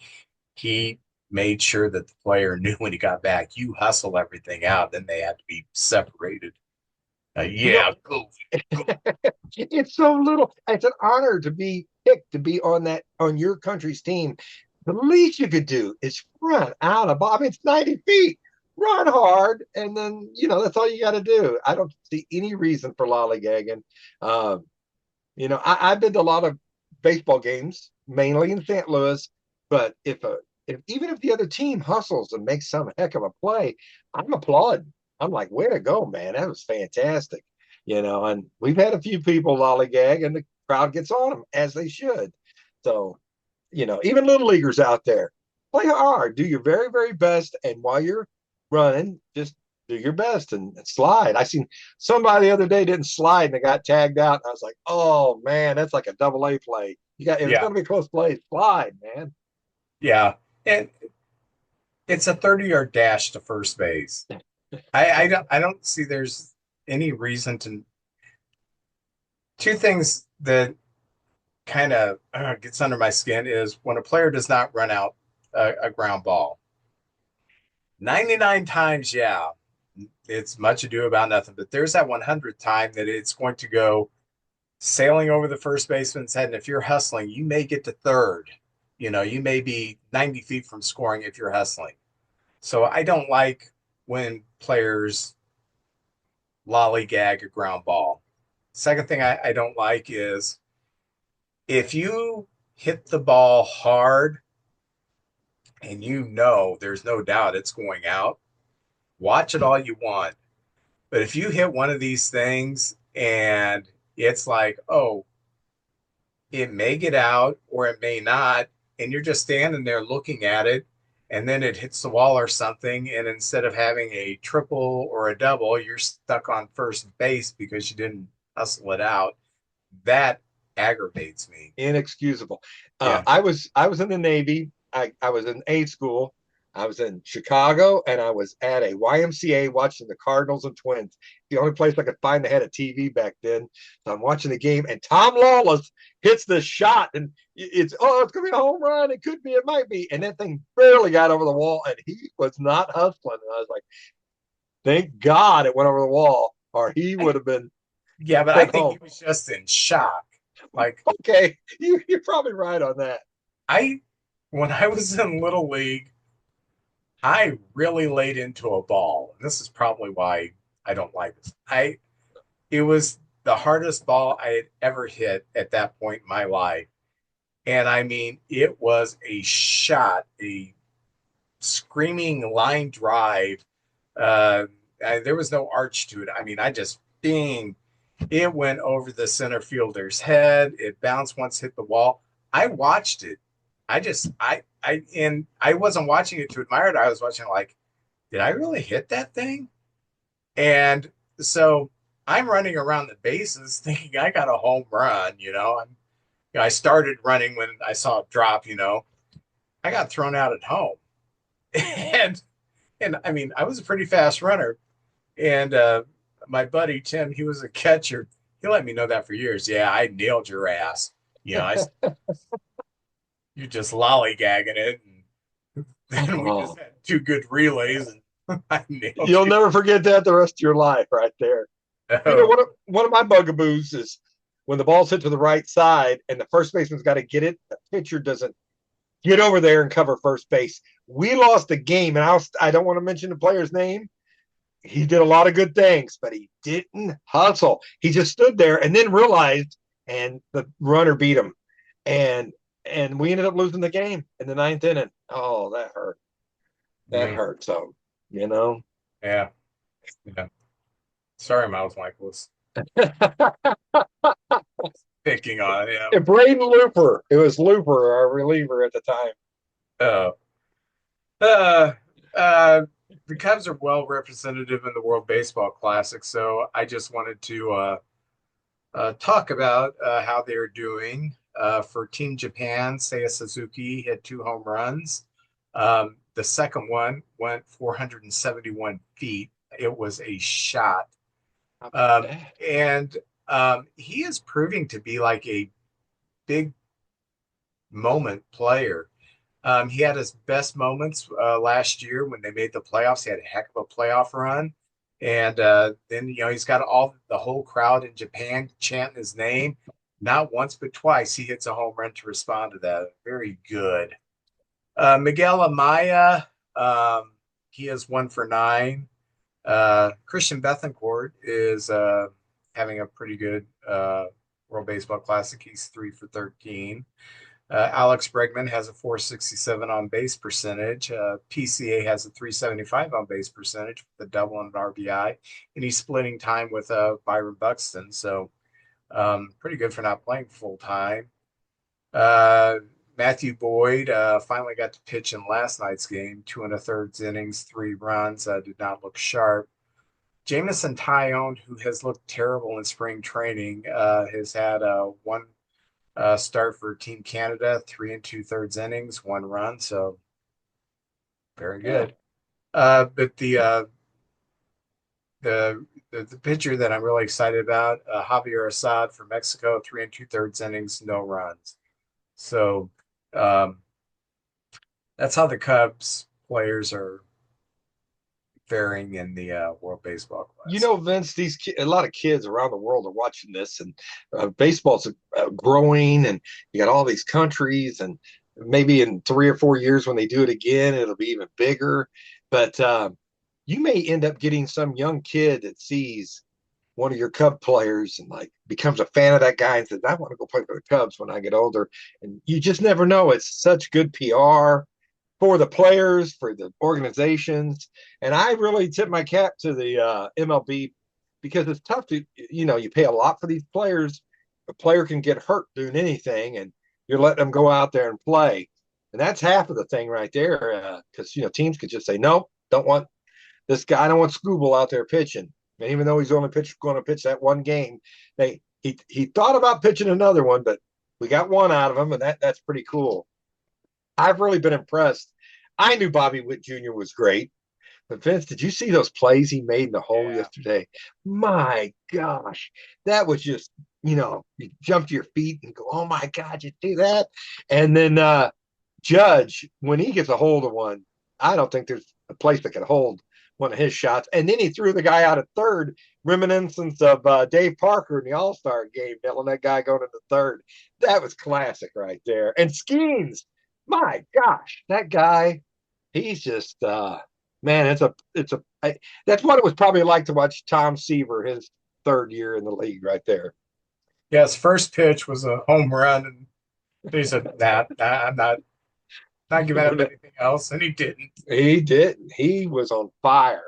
B: he made sure that the player knew when he got back. You hustle everything out, then they had to be separated. Go.
C: It's so little. It's an honor to be picked to be on your country's team. The least you could do is run out of ball. I mean, it's 90 feet. Run hard, and then that's all you got to do. I don't see any reason for lollygagging. I've been to a lot of baseball games, mainly in St. Louis. But even if the other team hustles and makes some heck of a play, I'm applauding. I'm like, way to go, man! That was fantastic. And we've had a few people lollygag, and the crowd gets on them as they should. So, even little leaguers out there, play hard, do your very, very best, and while you're running, just do your best and slide. I seen somebody the other day didn't slide and they got tagged out. And I was like, oh man, that's like a double-A play. It's gonna be a close play. Slide, man.
B: Yeah. And it's a 30-yard dash to first base. I don't see there's any reason to. Two things that kind of gets under my skin is when a player does not run out a ground ball. 99 times, it's much ado about nothing. But there's that 100th time that it's going to go sailing over the first baseman's head. And if you're hustling, you may get to third. You may be 90 feet from scoring if you're hustling. So I don't like when players lollygag a ground ball. Second thing I don't like is if you hit the ball hard and there's no doubt it's going out, watch it all you want. But if you hit one of these things and it's like, oh, it may get out or it may not, and you're just standing there looking at it, and then it hits the wall or something, and instead of having a triple or a double, you're stuck on first base because you didn't hustle it out. That aggravates me.
C: Inexcusable.
B: Yeah.
C: I was in the Navy. I was in A school, I was in Chicago, and I was at a YMCA watching the Cardinals and Twins. The only place I could find that had a TV back then. So I'm watching the game, and Tom Lawless hits the shot, and it's going to be a home run. It could be, it might be, and that thing barely got over the wall, and he was not hustling. And I was like, thank God it went over the wall, or he would have been
B: Yeah, but I
C: sent
B: think
C: home.
B: he was just in shock. Like
C: Okay, you're probably right on that.
B: I, when I was in Little League, I really laid into a ball. And this is probably why I don't like this. It was the hardest ball I had ever hit at that point in my life. And I mean, it was a shot, a screaming line drive. Uh, there was no arch to it. I mean, I just bing, it went over the center fielder's head. It bounced once, hit the wall. I watched it. And I wasn't watching it to admire it. I was watching like, did I really hit that thing? And so I'm running around the bases thinking I got a home run, I started running when I saw it drop, I got thrown out at home. And I mean, I was a pretty fast runner. And my buddy Tim, he was a catcher. He let me know that for years. Yeah, I nailed your ass. You're just lollygagging it. And then we just had two good relays, and I nailed
C: You'll
B: you.
C: never forget that the rest of your life, right there.
B: Oh,
C: One of my bugaboos is when the ball's hit to the right side and the first baseman's got to get it, the pitcher doesn't get over there and cover first base. We lost the game, and I don't want to mention the player's name. He did a lot of good things, but he didn't hustle. He just stood there and then realized, and the runner beat him, and we ended up losing the game in the ninth inning. Oh, that hurt. That hurt. So,
B: yeah. Yeah. Sorry, Miles Michaelis. Picking on him.
C: And Braden Looper. It was Looper, our reliever at the time.
B: Oh. The Cubs are well representative in the World Baseball Classic, so I just wanted to talk about how they're doing. For Team Japan, Seiya Suzuki had 2 home runs. The second one went 471 feet. It was a shot. And he is proving to be like a big moment player. He had his best moments last year when they made the playoffs. He had a heck of a playoff run. And then, he's got the whole crowd in Japan chanting his name. Not once, but twice, he hits a home run to respond to that. Very good. Miguel Amaya, he is 1 for 9. Christian Bethancourt is having a pretty good World Baseball Classic. He's 3 for 13. Alex Bregman has a 467 on base percentage. PCA has a 375 on base percentage with a double and an RBI. And he's splitting time with Byron Buxton. So pretty good for not playing full time. Matthew Boyd finally got to pitch in last night's game. 2 1/3 innings, 3 runs. Did not look sharp. Jamison Tyone, who has looked terrible in spring training, has had 1 start for Team Canada, 3 2/3 innings, 1 run. So very good. But the pitcher that I'm really excited about, Javier Assad for Mexico, 3 2/3 innings, no runs. So that's how the Cubs players are faring in the World Baseball Classic.
C: Vince, a lot of kids around the world are watching this, and baseball's growing, and you got all these countries, and maybe in 3 or 4 years when they do it again, it'll be even bigger. But you may end up getting some young kid that sees one of your Cub players and like becomes a fan of that guy and says, I want to go play for the Cubs when I get older. And you just never know. It's such good PR for the players, for the organizations. And I really tip my cap to the MLB, because it's tough to, you pay a lot for these players. A player can get hurt doing anything, and you're letting them go out there and play. And that's half of the thing right there. Because, teams could just say, no, don't want this guy. I don't want Scooble out there pitching. And even though he's only going to pitch that one game, he thought about pitching another one, but we got one out of him, and that's pretty cool. I've really been impressed. I knew Bobby Witt Jr. was great. But Vince, did you see those plays he made in the hole yesterday? My gosh, that was just, you jump to your feet and go, oh my God, you do that. And then Judge, when he gets a hold of one, I don't think there's a place that can hold one of his shots. And then he threw the guy out at third, reminiscence of Dave Parker in the All-Star game, letting that guy go to the third. That was classic right there. And Skeens, my gosh, that guy, he's just man, that's what it was probably like to watch Tom Seaver his third year in the league right there.
B: Yeah, his first pitch was a home run, and he said, I'm not giving up anything else, and he didn't.
C: He didn't. He was on fire.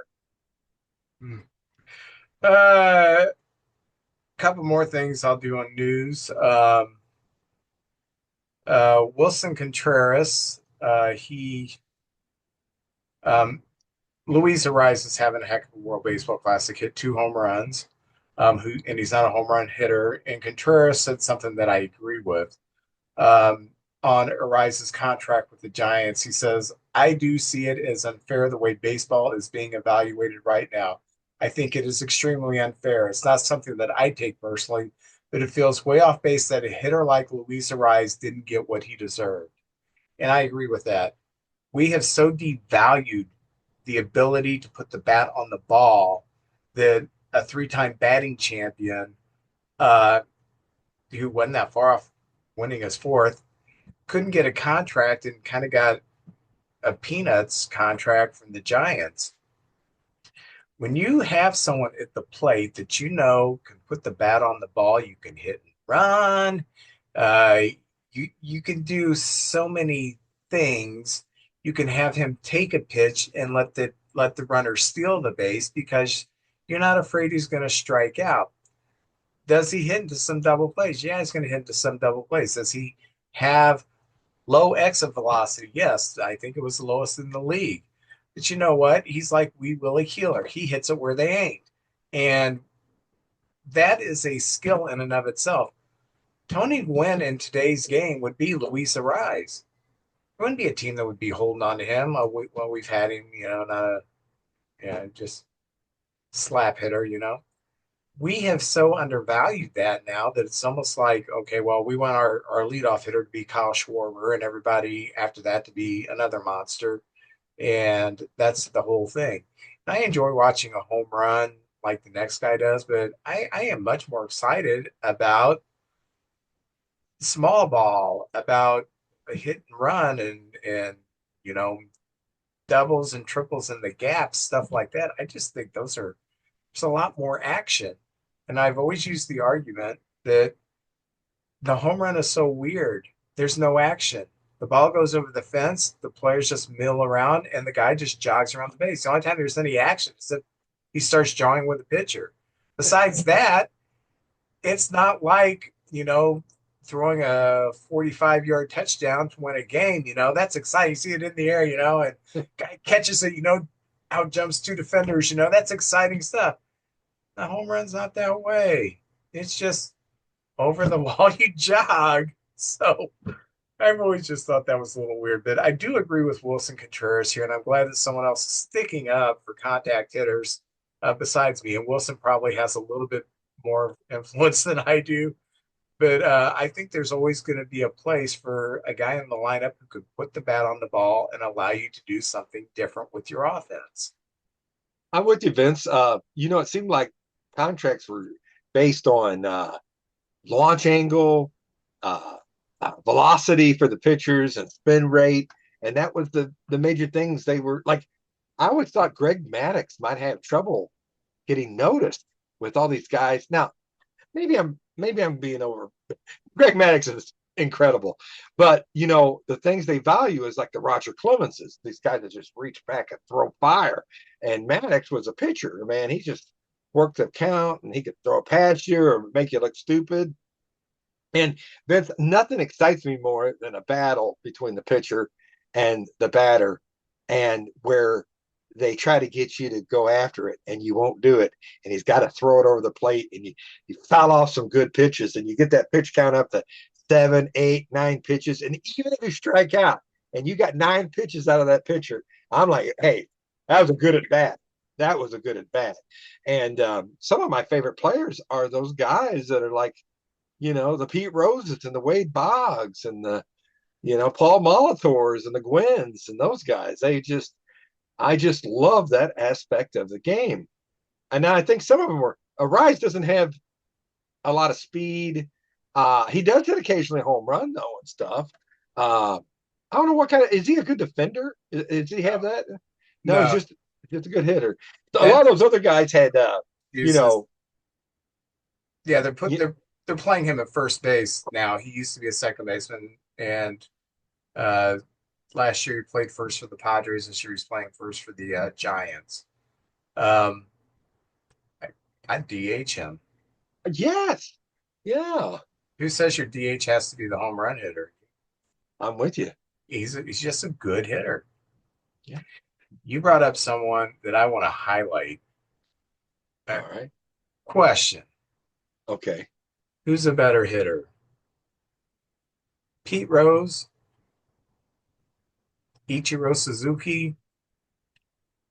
B: Couple more things I'll do on news. Wilson Contreras, Luis Ariz is having a heck of a World Baseball Classic, hit 2 home runs, and he's not a home run hitter. And Contreras said something that I agree with. On Ariz's contract with the Giants, he says, I do see it as unfair the way baseball is being evaluated right now. I think it is extremely unfair. It's not something that I take personally, but it feels way off base that a hitter like Luis Ariz didn't get what he deserved. And I agree with that. We have so devalued the ability to put the bat on the ball that a 3-time batting champion, who wasn't that far off winning his 4th, couldn't get a contract and kind of got a peanuts contract from the Giants. When you have someone at the plate that can put the bat on the ball, you can hit and run, you can do so many things. You can have him take a pitch and let the runner steal the base because you're not afraid he's going to strike out. Does he hit into some double plays? Yeah, he's going to hit into some double plays. Does he have low exit velocity? Yes, I think it was the lowest in the league. But you know what? He's like Wee Willie Keeler. He hits it where they ain't. And that is a skill in and of itself. Tony Gwynn in today's game would be Luis Ariz. There wouldn't be a team that would be holding on to him. Well, we've had him, not just slap hitter, We have so undervalued that now that it's almost like, okay, well, we want our leadoff hitter to be Kyle Schwarber and everybody after that to be another monster. And that's the whole thing. And I enjoy watching a home run like the next guy does, but I am much more excited about small ball, about a hit and run and doubles and triples in the gaps, stuff like that. I just think there's a lot more action. And I've always used the argument that the home run is so weird. There's no action. The ball goes over the fence, the players just mill around, and the guy just jogs around the base. The only time there's any action is that he starts jogging with the pitcher. Besides that, it's not like, throwing a 45-yard touchdown to win a game. That's exciting. You see it in the air, and guy catches it, out jumps 2 defenders, that's exciting stuff. The home run's not that way. It's just over the wall, you jog. So I've always just thought that was a little weird, but I do agree with Wilson Contreras here, and I'm glad that someone else is sticking up for contact hitters besides me. And Wilson probably has a little bit more influence than I do, but I think there's always going to be a place for a guy in the lineup who could put the bat on the ball and allow you to do something different with your offense.
C: I'm with you, Vince. It seemed like contracts were based on launch angle, velocity for the pitchers and spin rate. And that was the major things they were like. I always thought Greg Maddux might have trouble getting noticed with all these guys. Now, maybe I'm being over. Greg Maddux is incredible, but the things they value is like the Roger Clemenses, these guys that just reach back and throw fire. And Maddux was a pitcher, man. He just worked the count and he could throw past you or make you look stupid. And Vince, nothing excites me more than a battle between the pitcher and the batter, and where they try to get you to go after it and you won't do it. And he's got to throw it over the plate, and you foul off some good pitches and you get that pitch count up to 7, 8, 9 pitches. And even if you strike out, and you got 9 pitches out of that pitcher, I'm like, hey, that was a good at bat. That was a good at bat. And some of my favorite players are those guys that are like, the Pete Roses and the Wade Boggs and the, Paul Molators and the Gwynns and those guys. I just love that aspect of the game. And now I think some of them Rise doesn't have a lot of speed. He does hit occasionally home run though and stuff. I don't know is he a good defender? Does he have that? No, he's just a good hitter. A lot of those other guys had,
B: yeah, they're playing him at first base now. He used to be a second baseman, and last year he played first for the Padres. This year he's playing first for the Giants. I'd DH him.
C: Yes. Yeah.
B: Who says your DH has to be the home run hitter?
C: I'm with you.
B: He's just a good hitter.
C: Yeah.
B: You brought up someone that I want to highlight.
C: All right.
B: Question.
C: Okay.
B: Who's a better hitter? Pete Rose, Ichiro Suzuki,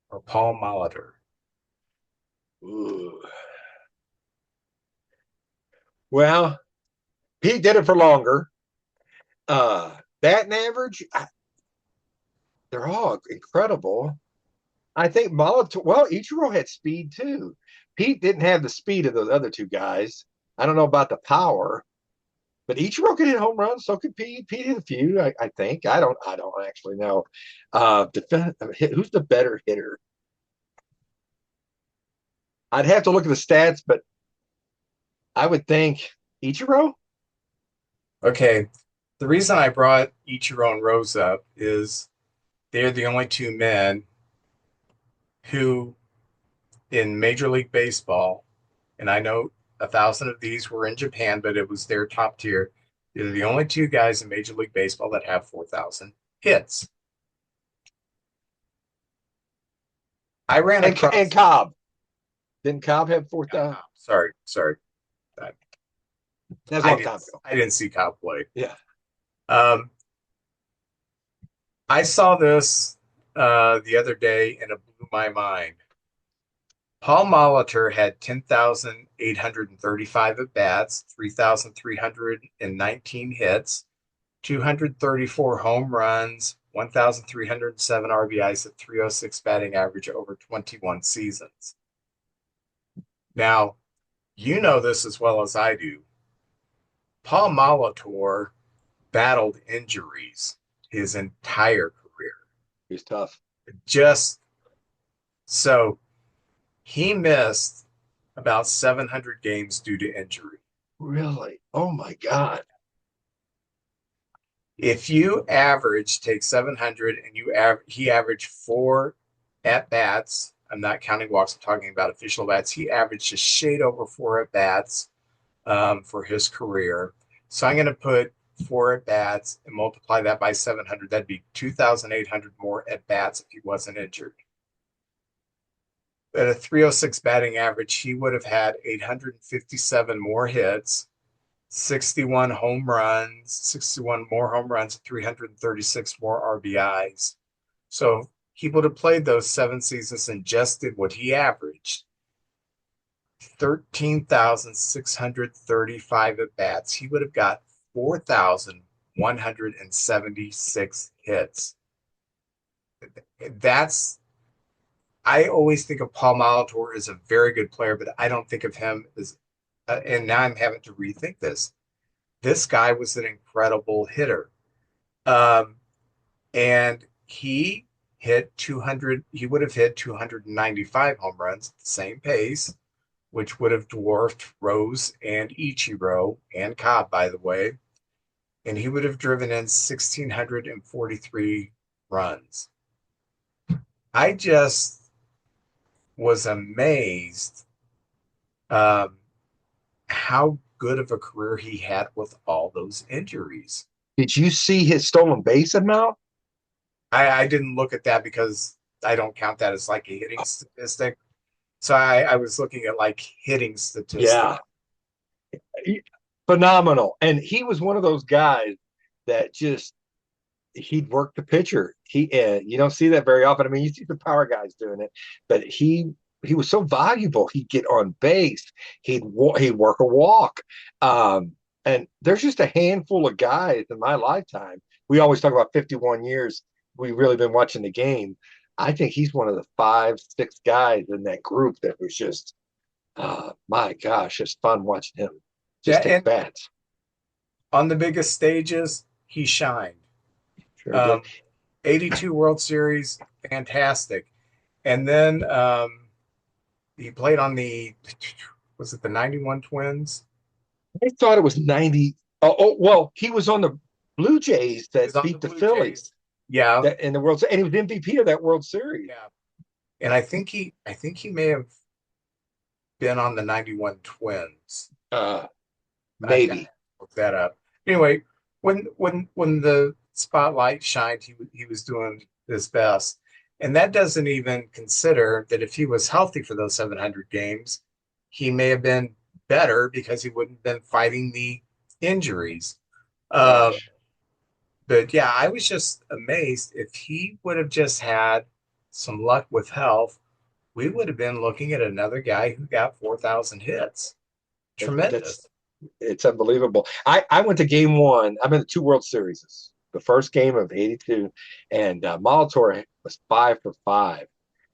B: or Paul Molitor?
C: Ooh. Well, Pete did it for longer. Batting average, they're all incredible. I think Ichiro had speed too. Pete didn't have the speed of those other two guys. I don't know about the power, but Ichiro could hit home runs. So could Pete. Pete hit a few, I think. I don't actually know. Who's the better hitter? I'd have to look at the stats, but I would think Ichiro.
B: Okay. The reason I brought Ichiro and Rose up is they're the only two men who, in Major League Baseball, and I know 1,000 of these were in Japan, but it was their top tier. They're the only two guys in Major League Baseball that have 4,000 hits. I ran across...
C: And Cobb. Didn't Cobb have 4,000?
B: Sorry.
C: That's a long time ago.
B: I didn't see Cobb play.
C: Yeah.
B: I saw this the other day and it blew my mind. Paul Molitor had 10,835 at bats, 3,319 hits, 234 home runs, 1,307 RBIs at 306 batting average over 21 seasons. Now, you know this as well as I do. Paul Molitor battled injuries his entire career.
C: He's tough.
B: So he missed about 700 games due to injury.
C: Really? Oh my God.
B: If you take 700 and he averaged 4 at bats. I'm not counting walks. I'm talking about official bats. He averaged a shade over 4 at bats for his career. So I'm going to put 4 at bats and multiply that by 700. That'd be 2,800 more at bats if he wasn't injured. At a 306 batting average, he would have had 857 more hits, 61 more home runs, 336 more RBIs. So he would have played those 7 seasons and just did what he averaged. 13,635 at bats. He would have got 4,176 hits. I always think of Paul Molitor as a very good player, but I don't think of him as, and now I'm having to rethink this. This guy was an incredible hitter. And he would have hit 295 home runs at the same pace, which would have dwarfed Rose and Ichiro and Cobb, by the way. And he would have driven in 1,643 runs. I just was amazed how good of a career he had with all those injuries.
C: Did you see his stolen base amount?
B: I didn't look at that because I don't count that as like a hitting statistic. So I was looking at like hitting statistics.
C: Yeah. Phenomenal. And he was one of those guys that just he'd work the pitcher. You don't see that very often. I mean, you see the power guys doing it, but he was so valuable. He'd get on base. He'd work a walk. And there's just a handful of guys in my lifetime. We always talk about 51 years. We've really been watching the game. I think he's one of the 5, 6 guys in that group that was just, my gosh, it's fun watching him
B: Yeah,
C: just take
B: and
C: bats.
B: on the biggest stages, he shined.
C: Sure did.
B: Um, 82 World Series, fantastic. And then he played on was it the 91 Twins?
C: I thought it was 90. Well, he was on the Blue Jays
B: He
C: that
B: was on the
C: beat the
B: Blue Jays.
C: Phillies
B: Yeah,
C: that in the World Series, and he was MVP of that World Series.
B: yeah. And I think he may have been on the 91 Twins.
C: Uh,
B: I gotta
C: Maybe.
B: look that up. Anyway, when the spotlight shined, he was doing his best. And that doesn't even consider that if he was healthy for those 700 games, he may have been better because he wouldn't have been fighting the injuries. Um,
C: Gosh.
B: but yeah, I was just amazed if he would have just had some luck with health, we would have been looking at another guy who got 4,000 hits.
C: That's
B: Tremendous.
C: it's unbelievable. I went to game one. I'm in the 2 World Series. The first game of '82, and Molitor was 5 for 5,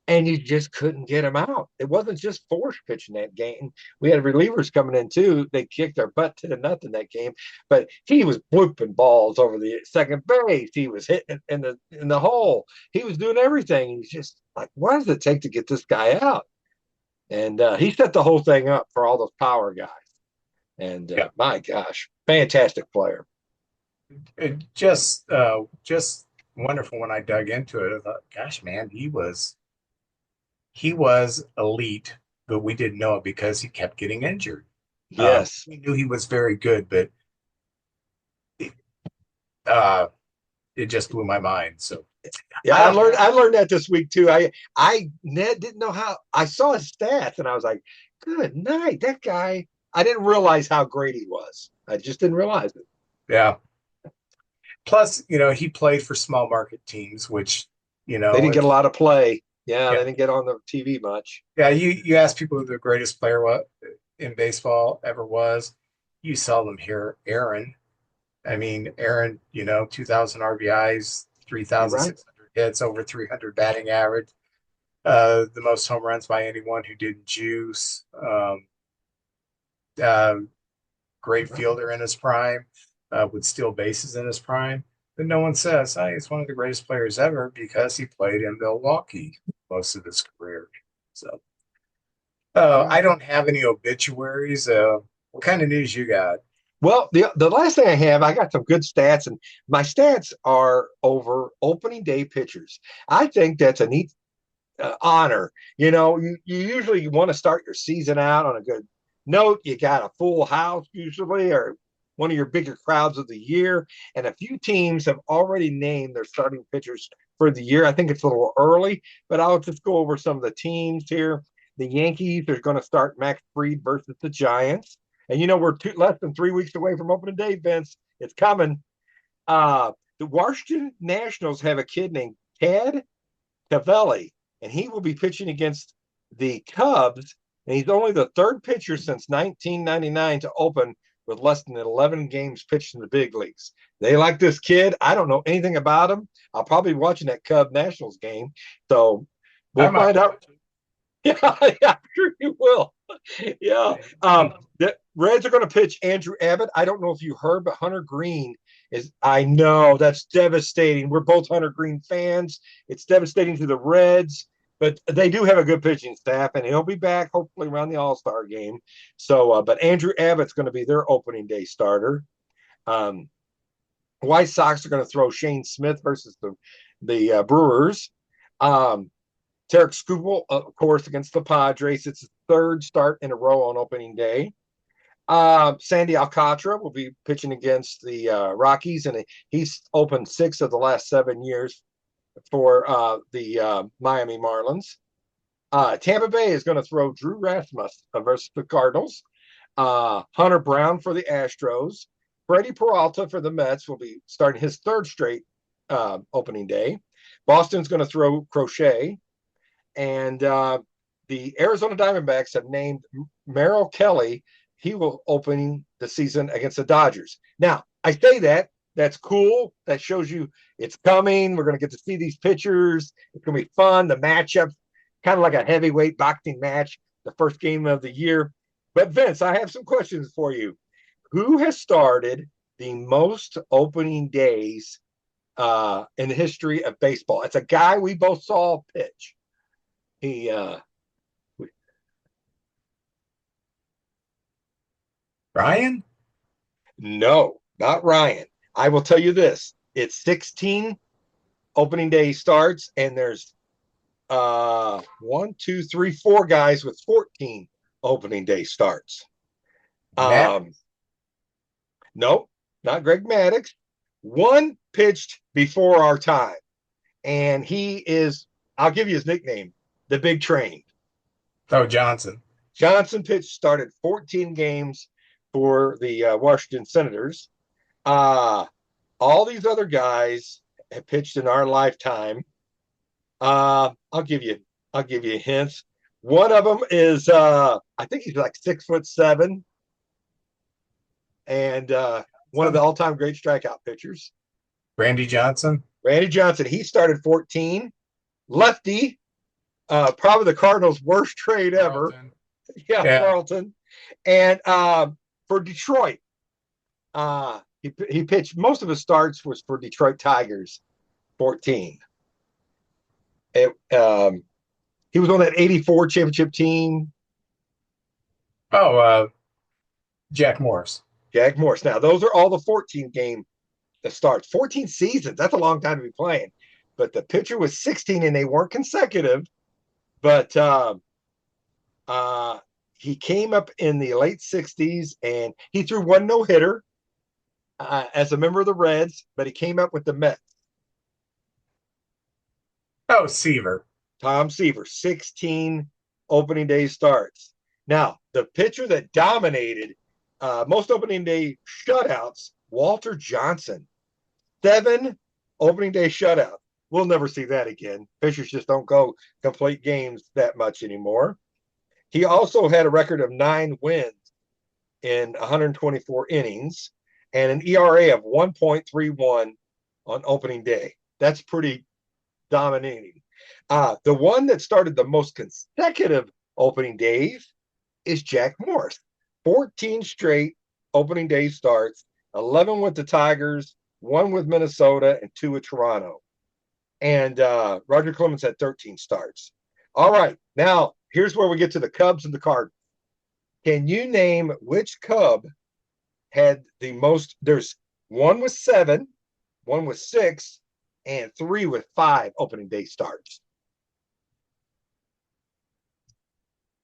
C: and you just couldn't get him out. It wasn't just Force pitching that game. We had relievers coming in too. They kicked our butt to the nothing that game, but he was blooping balls over the second base. He was hitting in the hole. He was doing everything. He's just like, what does it take to get this guy out? And he set the whole thing up for all those power guys. And
B: Yeah.
C: my gosh, fantastic player.
B: Just wonderful when I dug into it. I thought, gosh, man, he was elite, but we didn't know it because he kept getting injured.
C: Yes.
B: We knew he was very good, but uh, it just blew my mind. So
C: Yeah,
B: I
C: I
B: don't
C: learned
B: know.
C: I learned that this week too. I didn't know how. I saw his stats and I was like, good night. That guy, I didn't realize how great he was. I just didn't realize it.
B: Yeah. Plus, he played for small market teams, which,
C: They didn't get a
B: if
C: lot of play. Yeah, they
B: yeah,
C: didn't get on the TV much.
B: yeah, you ask people who the greatest player what in baseball ever was, you seldom hear Aaron. I mean, Aaron, 2,000 RBIs,
C: You're right.
B: 3,600 hits, over 300 batting average, the most home runs by anyone who did juice. Uh, Great fielder in his prime, would steal bases in his prime. But no one says, hey, he's one of the greatest players ever because he played in Milwaukee most of his career. So I don't have any obituaries. What kind of news you got?
C: Well, the last thing I have, I got some good stats, and my stats are over opening day pitchers. I think that's a neat honor. You usually want to start your season out on a good note. You got a full house usually, or one of your bigger crowds of the year. And a few teams have already named their starting pitchers for the year. I think it's a little early, but I'll just go over some of the teams here. The Yankees are going to start Max Fried versus the Giants. And we're less than 3 weeks away from opening day, Vince. It's coming. The Washington Nationals have a kid named Ted Cavelli, and he will be pitching against the Cubs. And he's only the third pitcher since 1999 to open with less than 11 games pitched in the big leagues. They like this kid. I don't know anything about him. I'll probably be watching that Cub Nationals game. So
B: I
C: we'll
B: might
C: find out.
B: watch it.
C: Yeah, I'm sure you will. Yeah. The Reds are going to pitch Andrew Abbott. I don't know if you heard, but Hunter Green I know that's devastating. We're both Hunter Green fans. It's devastating to the Reds, but they do have a good pitching staff, and he'll be back hopefully around the All-Star game. So, but Andrew Abbott's going to be their opening day starter. Um, White Sox are going to throw Shane Smith versus the Brewers. Tarek Skubal, of course, against the Padres. It's his third start in a row on opening day. Sandy Alcantara will be pitching against the Rockies, and he's opened 6 of the last 7 years for the Miami Marlins. Tampa Bay is going to throw Drew Rasmus versus the Cardinals. Hunter Brown for the Astros. Freddie Peralta for the Mets will be starting his third straight opening day. Boston's going to throw Crochet, and the Arizona Diamondbacks have named Merrill Kelly. He will open the season against the Dodgers. Now, I say that. That's cool. That shows you it's coming. We're going to get to see these pitchers. It's going to be fun. The matchup, kind of like a heavyweight boxing match, the first game of the year. But, Vince, I have some questions for you. Who has started the most opening days in the history of baseball? It's a guy we both saw pitch.
B: Ryan?
C: No, not Ryan. I will tell you this. It's 16 opening day starts, and there's 4 guys with 14 opening day starts. Nope, not Greg Maddux. One pitched before our time, and he is, I'll give you his nickname, the Big Train.
B: Oh, Johnson.
C: Johnson started 14 games for the Washington Senators. All these other guys have pitched in our lifetime. I'll give you hints. One of them is I think he's like 6'7", and one of the all-time great strikeout pitchers.
B: Randy Johnson.
C: Randy Johnson. He started 14. Lefty. Probably the Cardinals' worst trade ever. Yeah, Carlton. And for Detroit, he pitched most of his starts was for Detroit Tigers, 14. He was on that 84 championship team.
B: Oh, Jack Morris.
C: Jack Morris. Now, those are all the 14 game starts. 14 seasons. That's a long time to be playing. But the pitcher was 16, and they weren't consecutive. But he came up in the late 60s, and he threw one no-hitter as a member of the Reds, but he came up with the Mets.
B: Oh, Seaver.
C: Tom Seaver, 16 opening day starts. Now, the pitcher that dominated most opening day shutouts, Walter Johnson, 7 opening day shutouts. We'll never see that again. Pitchers just don't go complete games that much anymore. He also had a record of 9 wins in 124 innings and an ERA of 1.31 on opening day. That's pretty dominating. The one that started the most consecutive opening days is Jack Morris. 14 straight opening day starts, 11 with the Tigers, 1 with Minnesota, and 2 with Toronto. And Roger Clemens had 13 starts. All right, now here's where we get to the Cubs and the Cardinals. Can you name which Cub had the most? There's 1 with 7, 1 with 6, and 3 with 5 opening day starts.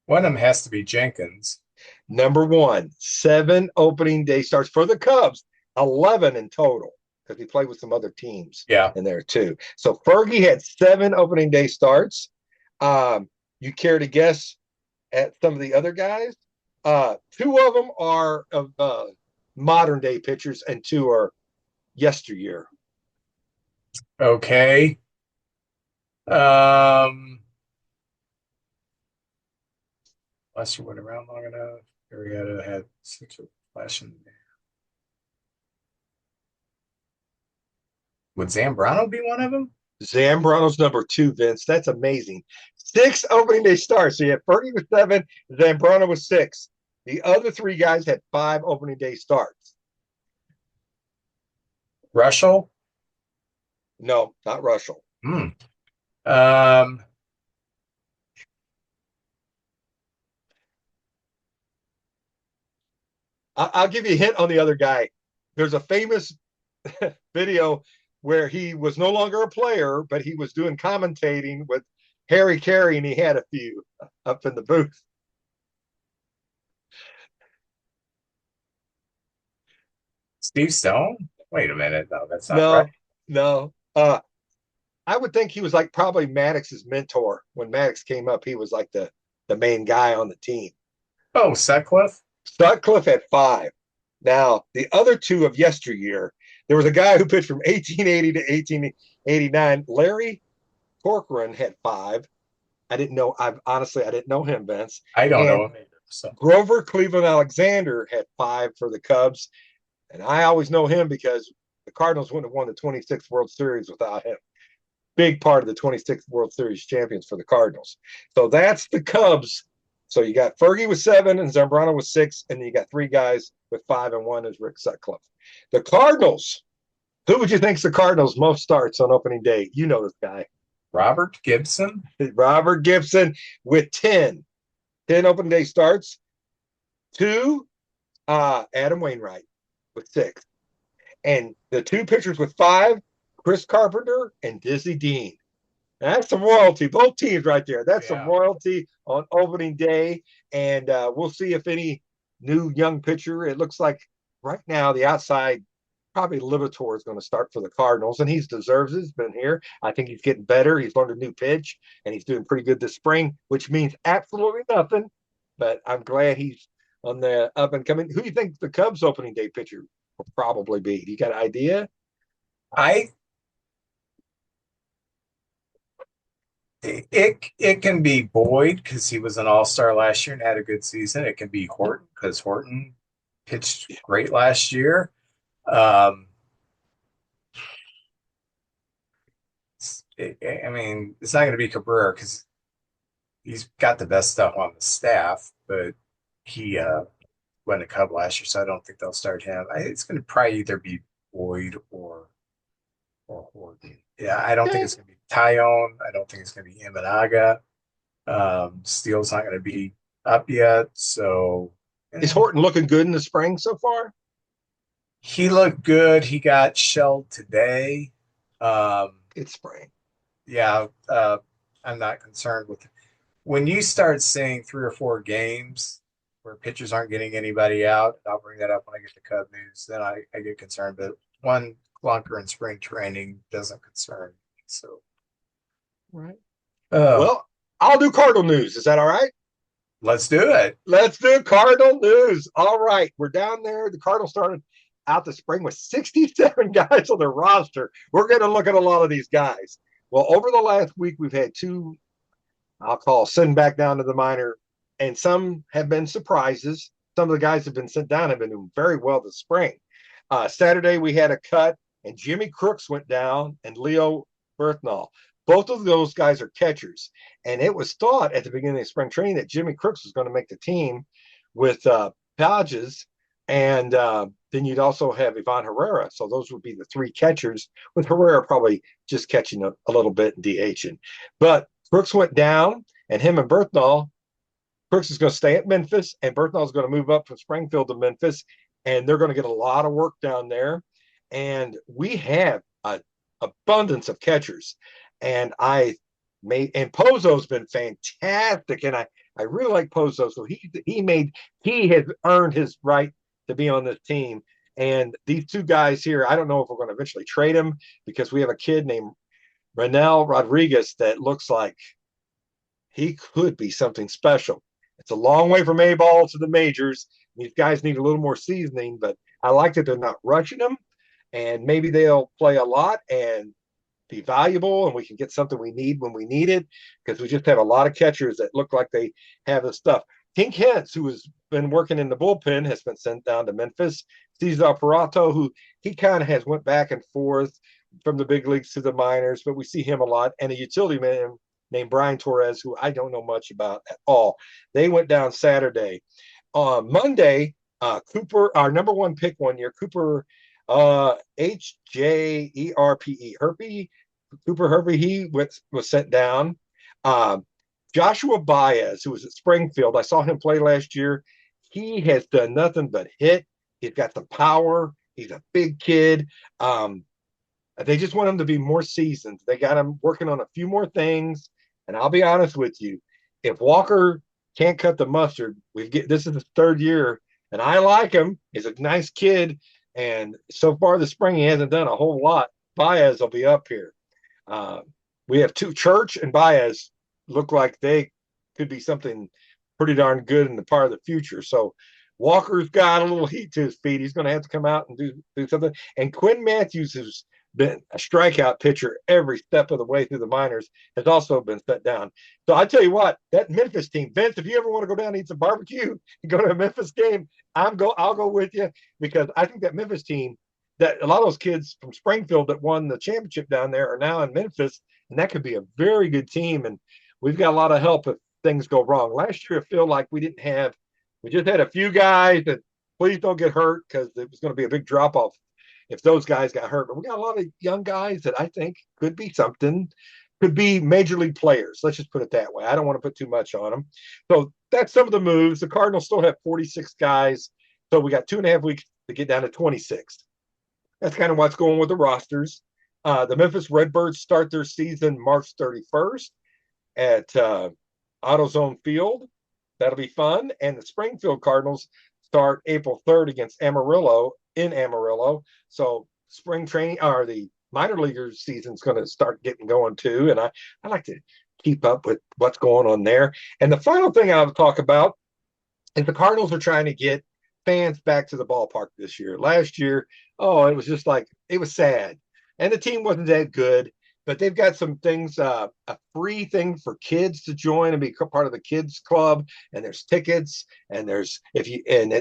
B: One of them has to be Jenkins.
C: Number 1, 7 opening day starts for the Cubs, 11 in total, because he played with some other teams in there too. So Fergie had 7 opening day starts. You care to guess at some of the other guys? 2 of them are of modern day pitchers, and 2 are yesteryear.
B: Okay. Lester went around long enough. Arrieta had such a flashing. Would Zambrano be one of them?
C: Zambrano's number 2, Vince. That's amazing. 6 opening day starts. So you had Fergie with 7, Zambrano with 6. The other 3 guys had 5 opening day starts.
B: Russell?
C: No, not Russell. I'll give you a hint on the other guy. There's a famous video where he was no longer a player, but he was doing commentating with Harry Carey, and he had a few up in the booth.
B: Steve Stone? Wait a minute. No, that's not right.
C: No. I would think he was like probably Maddox's mentor. When Maddox came up, he was like the main guy on the team.
B: Oh, Sutcliffe?
C: Sutcliffe had 5. Now, the other 2 of yesteryear, There was a guy who pitched from 1880 to 1889. Larry Corcoran had 5. I didn't know. I didn't know him, Vince.
B: I don't
C: And
B: know him either. So
C: Grover Cleveland Alexander had 5 for the Cubs, and I always know him because the Cardinals wouldn't have won the 26th World Series without him. Big part of the 26th World Series champions for the Cardinals. So that's the Cubs. So you got Fergie with 7 and Zambrano with 6, and then you got 3 guys with 5, and 1 is Rick Sutcliffe. The Cardinals. Who would you think's the Cardinals' most starts on opening day? You know this guy.
B: Robert Gibson.
C: Robert Gibson with 10. 10 opening day starts. 2, Adam Wainwright with 6. And the 2 pitchers with 5, Chris Carpenter and Dizzy Dean. That's some royalty. Both teams right there. That's some royalty on opening day. And we'll see if any new young pitcher. It looks like right now the outside, probably Libator is going to start for the Cardinals, and he deserves it. He's been here. I think he's getting better. He's learned a new pitch, and he's doing pretty good this spring, which means absolutely nothing. But I'm glad he's on the up and coming. Who do you think the Cubs opening day pitcher will probably be? Do you got an idea?
B: It can be Boyd because he was an all-star last year and had a good season. It can be Horton because Horton pitched great last year. I mean, it's not going to be Cabrera because he's got the best stuff on the staff, but he wasn't a Cub last year, so I don't think they'll start him. It's going to probably either be Boyd or Horton. Yeah, I don't think it's going to be Tyone. I don't think it's going to be Imanaga. Steele's not going to be up yet, so
C: Is Horton looking good in the spring so far?
B: he looked good. He got shelled today.
C: It's spring.
B: Yeah, I'm not concerned with when you start seeing 3 or 4 games where pitchers aren't getting anybody out. I'll bring that up when I get to Cub news. Then I get concerned. But one clunker in spring training doesn't concern me. So,
C: Right.
B: uh,
C: Well, I'll do Cardinal news. Is that all right?
B: let's do it.
C: Let's do Cardinal news. All right. We're down there. The Cardinals started out the spring with 67 guys on their roster. We're going to look at a lot of these guys. Well, over the last week, we've had 2, I'll call, send back down to the minor, and some have been surprises. Some of the guys have been sent down have been doing very well this spring. Saturday, we had a cut, and Jimmy Crooks went down, and Leo Berthnall. Both of those guys are catchers. And it was thought at the beginning of spring training that Jimmy Crooks was going to make the team with Hodges. And then you'd also have Ivan Herrera. So those would be the 3 catchers, with Herrera probably just catching a little bit and DHing. But Crooks went down, and him and Berthnall, Crooks is going to stay at Memphis, and Berthnall is going to move up from Springfield to Memphis. And they're going to get a lot of work down there. And we have an abundance of catchers. And Pozo's been fantastic, and I really like Pozo. So he has earned his right to be on this team. And these 2 guys here, I don't know if we're going to eventually trade him because we have a kid named Renel Rodriguez that looks like he could be something special. It's a long way from A-ball to the majors. These guys need a little more seasoning, but I like that they're not rushing them, and maybe they'll play a lot and be valuable, and we can get something we need when we need it, because we just have a lot of catchers that look like they have the stuff. Tink Hentz, who has been working in the bullpen, has been sent down to Memphis. Cesar Parato, who he kind of has went back and forth from the big leagues to the minors, but we see him a lot. And a utility man named Brian Torres, who I don't know much about at all. They went down Saturday. On Monday, Cooper, our number 1 pick one year, Cooper Herpy, Cooper Herpy, he was sent down. Joshua Baez, who was at Springfield, I saw him play last year. He has done nothing but hit. He's got the power. He's a big kid. They just want him to be more seasoned. They got him working on a few more things. And I'll be honest with you, if Walker can't cut the mustard, this is his 3rd year, and I like him. He's a nice kid. And so far this spring, he hasn't done a whole lot. Baez will be up here. We have 2, Church and Baez, look like they could be something pretty darn good in the part of the future. So Walker's got a little heat to his feet. He's going to have to come out and do something. And Quinn Matthews has been a strikeout pitcher every step of the way through the minors, has also been set down. So I tell you what, that Memphis team, Vince, if you ever want to go down and eat some barbecue and go to a Memphis game, I'll go with you, because I think that Memphis team, that a lot of those kids from Springfield that won the championship down there are now in Memphis, and that could be a very good team. And we've got a lot of help if things go wrong. Last year, I feel like we just had a few guys that please don't get hurt, because it was going to be a big drop off if those guys got hurt. But we got a lot of young guys that I think could be something, could be major league players. Let's just put it that way. I don't want to put too much on them. So that's some of the moves. The Cardinals still have 46 guys. So we got 2.5 weeks to get down to 26. That's kind of what's going with the rosters. The Memphis Redbirds start their season March 31st at AutoZone Field. That'll be fun. And the Springfield Cardinals start April 3rd against Amarillo in Amarillo. So spring training, or the minor leaguers season, is going to start getting going too. And I like to keep up with what's going on there. And the final thing I'll talk about is the Cardinals are trying to get fans back to the ballpark this year. Last year, it was just like, it was sad. And the team wasn't that good, but they've got some things, a free thing for kids to join and be part of the kids club. And there's tickets, and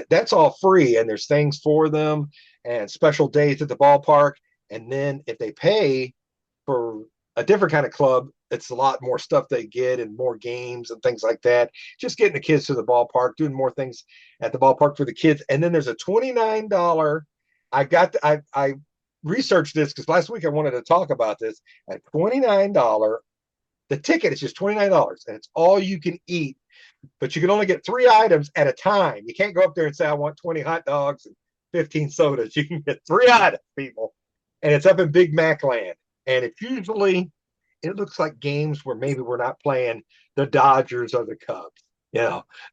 C: that's all free. And there's things for them and special days at the ballpark. And then if they pay for a different kind of club, it's a lot more stuff they get and more games and things like that. Just getting the kids to the ballpark, doing more things at the ballpark for the kids. And then there's a $29. I researched this because last week I wanted to talk about this. At $29, the ticket is just $29, and it's all you can eat, but you can only get 3 items at a time. You can't go up there and say, I want 20 hot dogs and 15 sodas. You can get 3 items, people. And it's up in Big Mac land. And it looks like games where maybe we're not playing the Dodgers or the Cubs.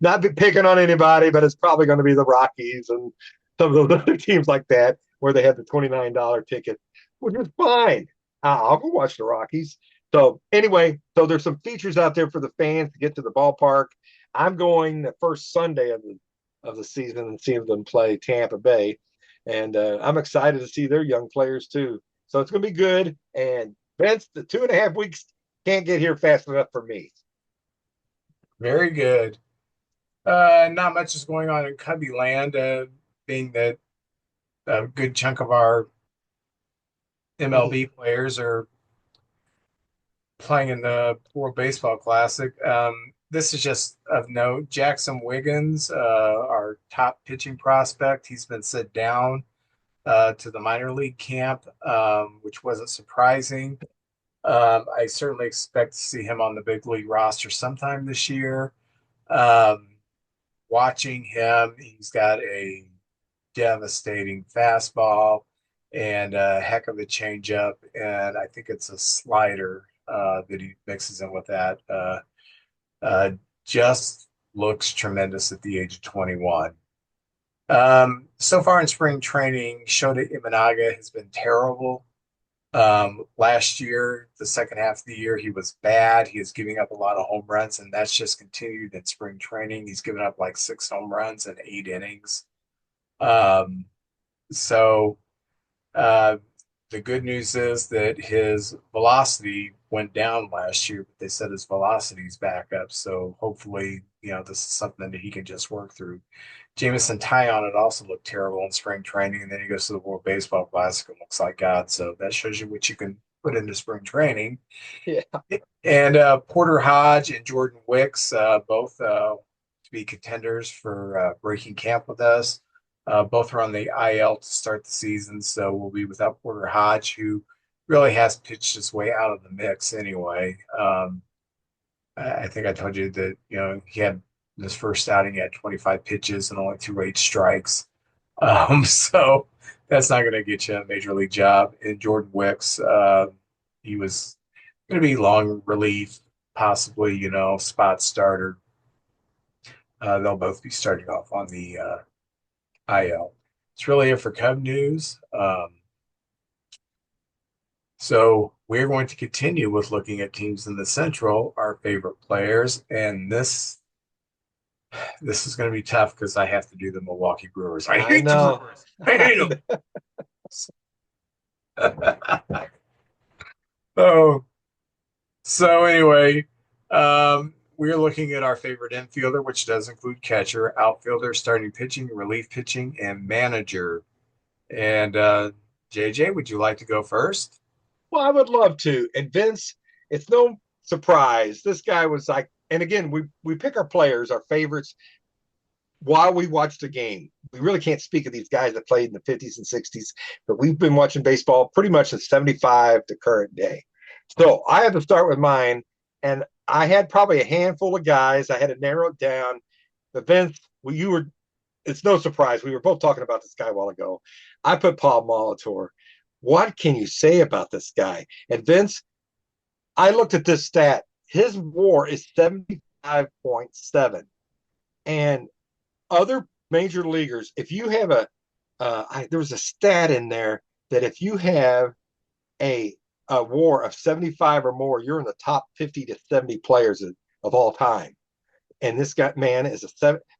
C: Not picking on anybody, but it's probably going to be the Rockies and some of those other teams like that, where they have the $29 ticket, which is fine. I'll go watch the Rockies. So anyway, there's some features out there for the fans to get to the ballpark. I'm going the first Sunday of the season and see them play Tampa Bay. And I'm excited to see their young players too. So it's going to be good. And Vince, the 2.5 weeks can't get here fast enough for me.
B: Very good. Not much is going on in Cubby land, being that a good chunk of our MLB players are playing in the World Baseball Classic. This is just of note. Jackson Wiggins, our top pitching prospect, he's been sent down to the minor league camp, which wasn't surprising. I certainly expect to see him on the big league roster sometime this year. Watching him, he's got a devastating fastball and a heck of a changeup, and I think it's a slider that he mixes in with that. Just looks tremendous at the age of 21. So far in spring training, Shota Imanaga has been terrible. Last year, the second half of the year, he was bad. He was giving up a lot of home runs, and that's just continued in spring training. He's given up like 6 home runs in 8 innings. So the good news is that his velocity went down last year, but they said his velocity is back up. So hopefully, this is something that he can just work through. Jameson Taillon had also looked terrible in spring training, and then he goes to the World Baseball Classic and looks like God. So that shows you what you can put into spring training.
C: Yeah.
B: And Porter Hodge and Jordan Wicks, both to be contenders for breaking camp with us. Both are on the IL to start the season, so we'll be without Porter Hodge, who really has pitched his way out of the mix anyway. I think I told you that, he had his first outing, he had 25 pitches and only threw 8 strikes. So that's not going to get you a major league job. And Jordan Wicks, he was going to be long relief, possibly, spot starter. They'll both be starting off on the IL. It's really it for Cub news. So we're going to continue with looking at teams in the Central, our favorite players, and this This is going to be tough because I have to do the Milwaukee Brewers. I
C: I
B: hate the
C: know.
B: Brewers. I hate
C: I
B: them. Oh, so anyway, we're looking at our favorite infielder, which does include catcher, outfielder, starting pitching, relief pitching, and manager. And JJ, would you like to go first?
C: Well, I would love to. And Vince, it's no surprise. This guy was like, and again, we pick our players, our favorites, while we watch the game. We really can't speak of these guys that played in the 50s and 60s, but we've been watching baseball pretty much since 75 to current day. So I had to start with mine, and I had probably a handful of guys. I had to narrow it down. But Vince, well, you were, it's no surprise. We were both talking about this guy a while ago. I put Paul Molitor. What can you say about this guy? And Vince, I looked at this stat. His WAR is 75.7. And other major leaguers, if you have there was a stat in there that if you have a, a WAR of 75 or more, you're in the top 50 to 70 players of all time. And this guy, man, is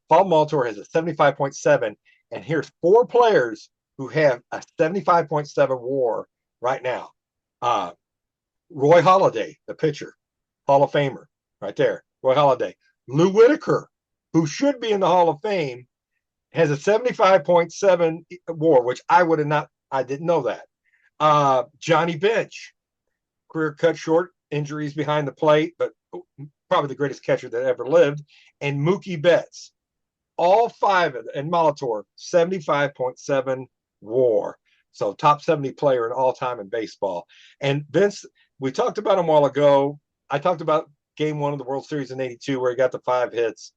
C: Paul Molitor has a 75.7. And here's four players who have a 75.7 WAR right now. Roy Halladay, the pitcher, Hall of Famer, right there. Roy Halladay. Lou Whitaker, who should be in the Hall of Fame, has a 75.7 WAR, which I didn't know that. Johnny Bench, career cut short, injuries behind the plate, but probably the greatest catcher that ever lived. And Mookie Betts, all five of them, and Molitor, 75.7 WAR. So top 70 player in all time in baseball. And Vince, we talked about him a while ago. I talked about game one of the World Series in 82 where he got the 5 hits.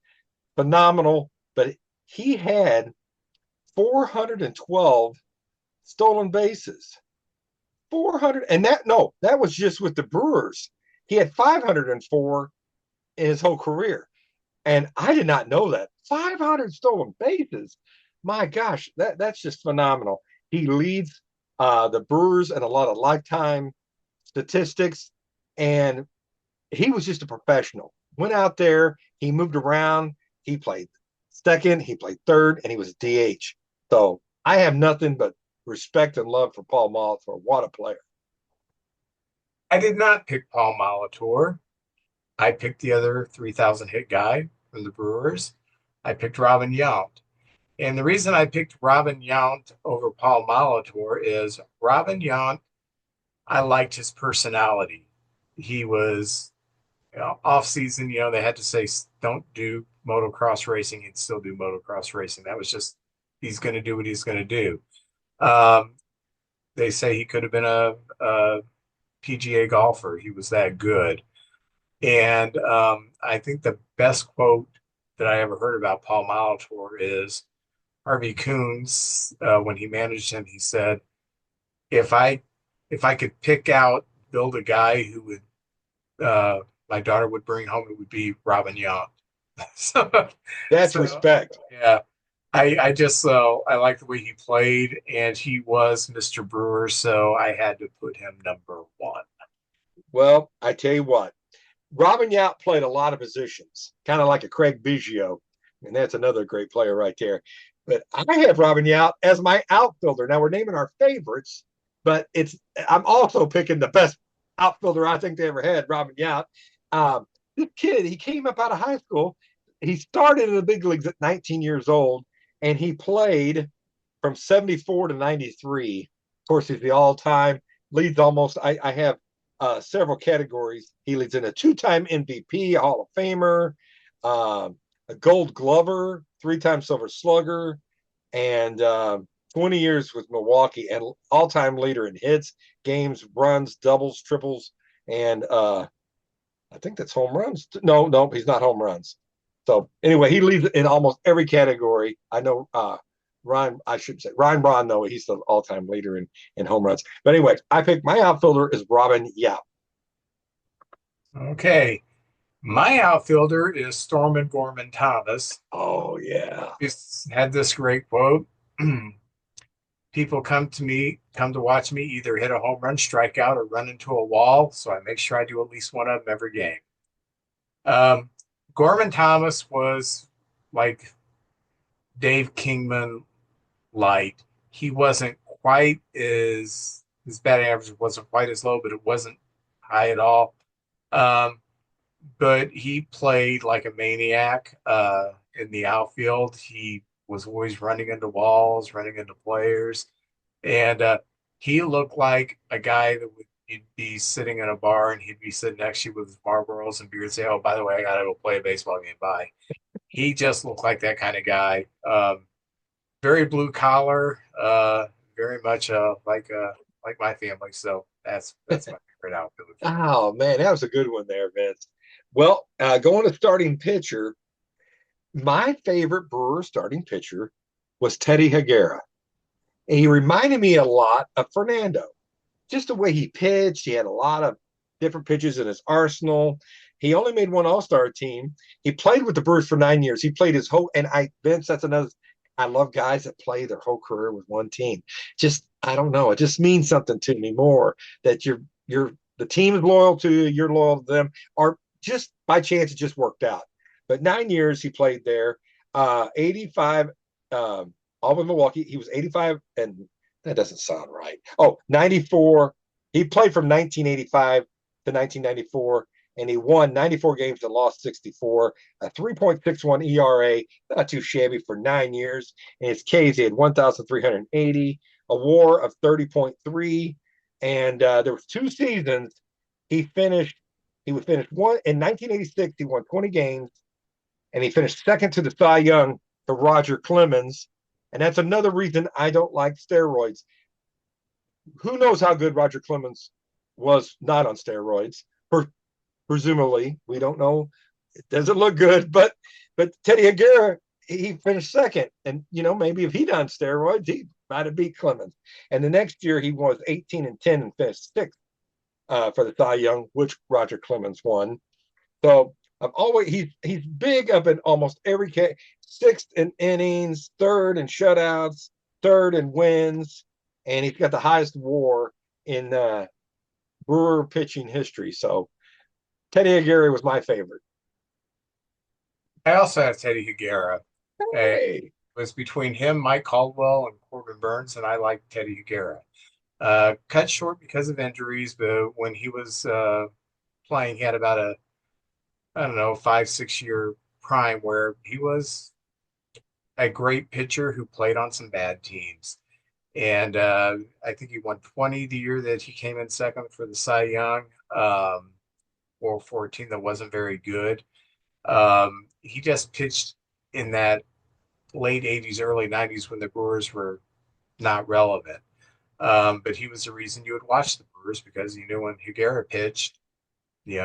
C: Phenomenal, but he had 412 stolen bases. 400, and that was just with the Brewers. He had 504 in his whole career. And I did not know that. 500 stolen bases. My gosh, that's just phenomenal. He leads the Brewers in a lot of lifetime statistics, and he was just a professional. Went out there, he moved around, he played second, he played third, and he was DH. So I have nothing but respect and love for Paul Molitor. What a player.
B: I did not pick Paul Molitor. I picked the other 3,000 hit guy from the Brewers. I picked Robin Yount. And the reason I picked Robin Yount over Paul Molitor is Robin Yount, I liked his personality. He was, off season, they had to say, don't do motocross racing. He'd still do motocross racing. That was just, he's going to do what he's going to do. They say he could have been a PGA golfer. He was that good. And I think the best quote that I ever heard about Paul Molitor is Harvey Coons, when he managed him, he said, if I could build a guy who would my daughter would bring home, it would be Robin Yount. so,
C: That's respect.
B: Yeah. I just I like the way he played, and he was Mr. Brewer, so I had to put him number 1.
C: Well, I tell you what, Robin Yount played a lot of positions, kind of like a Craig Biggio, and that's another great player right there. But I have Robin Yount as my outfielder. Now we're naming our favorites, but I'm also picking the best outfielder I think they ever had, Robin Yount. This kid, he came up out of high school. He started in the big leagues at 19 years old, and he played from 74 to 93. Of course, he's the all-time leads almost. I have several categories. He leads in a 2-time MVP, a Hall of Famer, a Gold Glover, 3-time Silver Slugger, and 20 years with Milwaukee, and all-time leader in hits, games, runs, doubles, triples, and I think that's home runs. No, he's not home runs. So anyway, he leads in almost every category. I know Ryan Braun, though, he's the all-time leader in home runs. But anyway, I picked my outfielder is Robin Yount.
B: Okay. My outfielder is Stormin Gorman Thomas.
C: Oh, yeah.
B: He's had this great quote. People come to watch me either hit a home run, strike out, or run into a wall. So I make sure I do at least one of them every game. Gorman Thomas was like Dave Kingman light. He wasn't quite as his batting average wasn't quite as low, but it wasn't high at all. Um, but he played like a maniac in the outfield. He was always running into walls, running into players, and he looked like a guy that would you'd be sitting in a bar and he'd be sitting next to you with his Marlboros and beer and say, "Oh, by the way, I gotta go play a baseball game." Bye. He just looked like that kind of guy. Very blue collar, very much like my family. So that's my favorite outfielder.
C: Oh man, that was a good one there, Vince. Well, going to starting pitcher, my favorite Brewer starting pitcher was Teddy Higuera. And he reminded me a lot of Fernando. Just the way he pitched, he had a lot of different pitches in his arsenal. He only made one All-Star team. He played with the Brewers for 9 years. He played his whole and Vince, that's another I love guys that play their whole career with one team. Just I don't know. It just means something to me more that you're the team is loyal to you, you're loyal to them, or just by chance it just worked out. But 9 years he played there. 85 all with Milwaukee. He was 85 and that doesn't sound right. Oh, 94. He played from 1985 to 1994 and he won 94 games and lost 64, a 3.61 ERA, not too shabby for 9 years. In his Ks, he had 1,380, a WAR of 30.3, and there was 2 seasons he finished. He would finish one in 1986. He won 20 games, and he finished second to the Cy Young to Roger Clemens. And that's another reason I don't like steroids. Who knows how good Roger Clemens was not on steroids? Presumably, we don't know. It doesn't look good, but Teddy Higuera, he finished second, and maybe if he'd done steroids, he might have beat Clemens. And the next year, he was 18-10 and finished sixth for the Cy Young, which Roger Clemens won. So I've always he's big up in almost every case. Sixth in innings, third in shutouts, third in wins, and he's got the highest WAR in Brewer pitching history. So Teddy Higuera was my favorite.
B: I also have Teddy Higuera.
C: Hey.
B: It was between him, Mike Caldwell, and Corbin Burns, and I liked Teddy Higuera. Cut short because of injuries, but when he was playing, he had about I don't know, 5, 6 year prime where he was a great pitcher who played on some bad teams. And I think he won 20 the year that he came in second for the Cy Young, or for a team that wasn't very good. He just pitched in that late 80s, early 90s when the Brewers were not relevant. But he was the reason you would watch the Brewers because you knew when Higuera pitched, he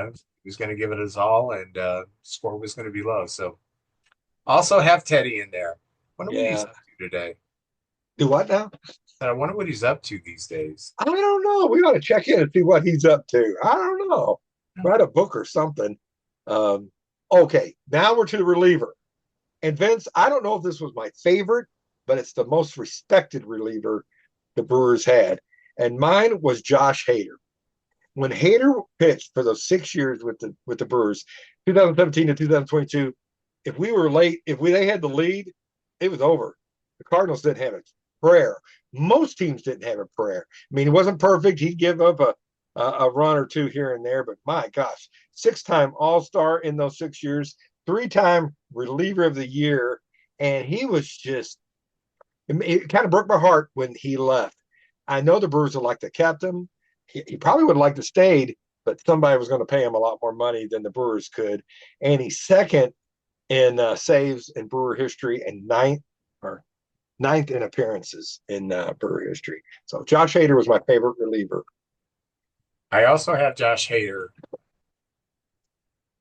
B: was going to give it his all and score was going to be low. So also have Teddy in there. Wonder what he's
C: Yeah.
B: up to today.
C: Do what now?
B: I wonder what he's up to these days.
C: I don't know. We got to check in and see what he's up to. I don't know. Write a book or something. Okay, now we're to the reliever. And Vince, I don't know if this was my favorite, but it's the most respected reliever the Brewers had. And mine was Josh Hader. When Hader pitched for those 6 years with the Brewers, 2017 to 2022, if we were late, they had the lead, it was over. The Cardinals didn't have a prayer. Most teams didn't have a prayer. I mean, he wasn't perfect. He'd give up a run or two here and there, but my gosh, 6-time All-Star in those 6 years, 3-time reliever of the year, and he was just it kind of broke my heart when he left. I know the Brewers would like to kept him. He probably would like to stayed, but somebody was going to pay him a lot more money than the Brewers could. And he's second in saves in Brewer history and ninth in appearances in Brewer history. So Josh Hader was my favorite reliever.
B: I also have Josh Hader.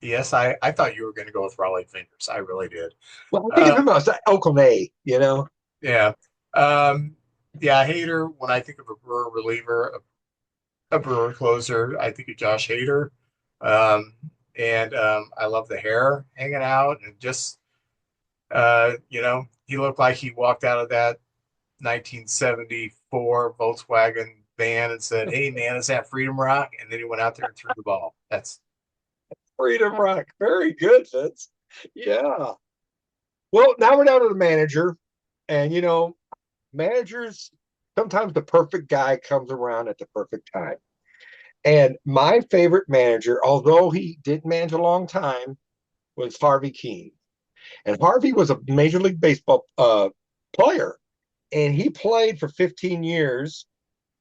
B: Yes, I thought you were going to go with Raleigh Fingers. I really did.
C: Well, I think of him as Oakland A,
B: Yeah. Yeah, Hader, when I think of a Brewer reliever, a Brewer closer, I think of Josh Hader. And I love the hair hanging out and just, he looked like he walked out of that 1974 Volkswagen van and said, "Hey, man, is that Freedom Rock?" And then he went out there and threw the ball. That's
C: Freedom Rock. Very good, Vince. Yeah. Well, now we're down to the manager, and managers, sometimes the perfect guy comes around at the perfect time. And my favorite manager, although he didn't manage a long time, was Harvey Keene. And Harvey was a Major League Baseball player, and he played for 15 years.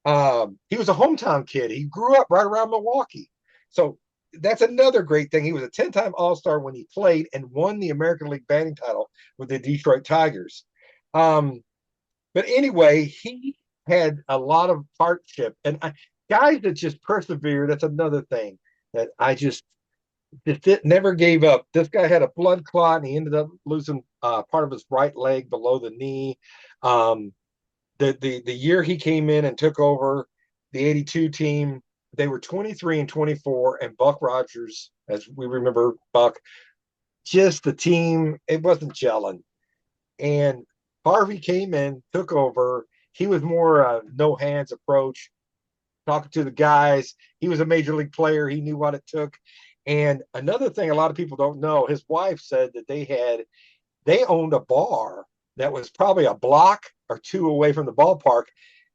C: He was a hometown kid. He grew up right around Milwaukee. So that's another great thing. He was a 10-time All-Star when he played and won the American League batting title with the Detroit Tigers. But anyway, he had a lot of hardship. And guys that just persevere, that's another thing that I just never gave up. This guy had a blood clot and he ended up losing part of his right leg below the knee. Um, the year he came in and took over the 82 team, they were 23-24, and Buck Rogers, as we remember Buck, just the team, it wasn't gelling. And Harvey came in, took over. He was more no hands approach, talking to the guys. He was a major league player. He knew what it took. And another thing a lot of people don't know, his wife said that they owned a bar that was probably a block or two away from the ballpark.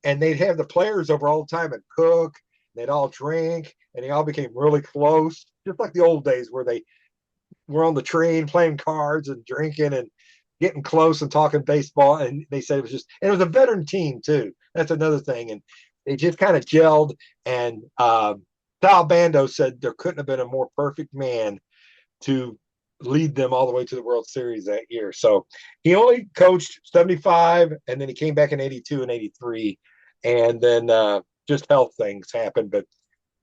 C: And they'd have the players over all the time and cook. They'd all drink and they all became really close, just like the old days where they were on the train playing cards and drinking and getting close and talking baseball. And they said it was a veteran team too. That's another thing. And they just kind of gelled. And Sal Bando said there couldn't have been a more perfect man to lead them all the way to the World Series that year. So he only coached 75, and then he came back in 82 and 83. And then just health things happened. But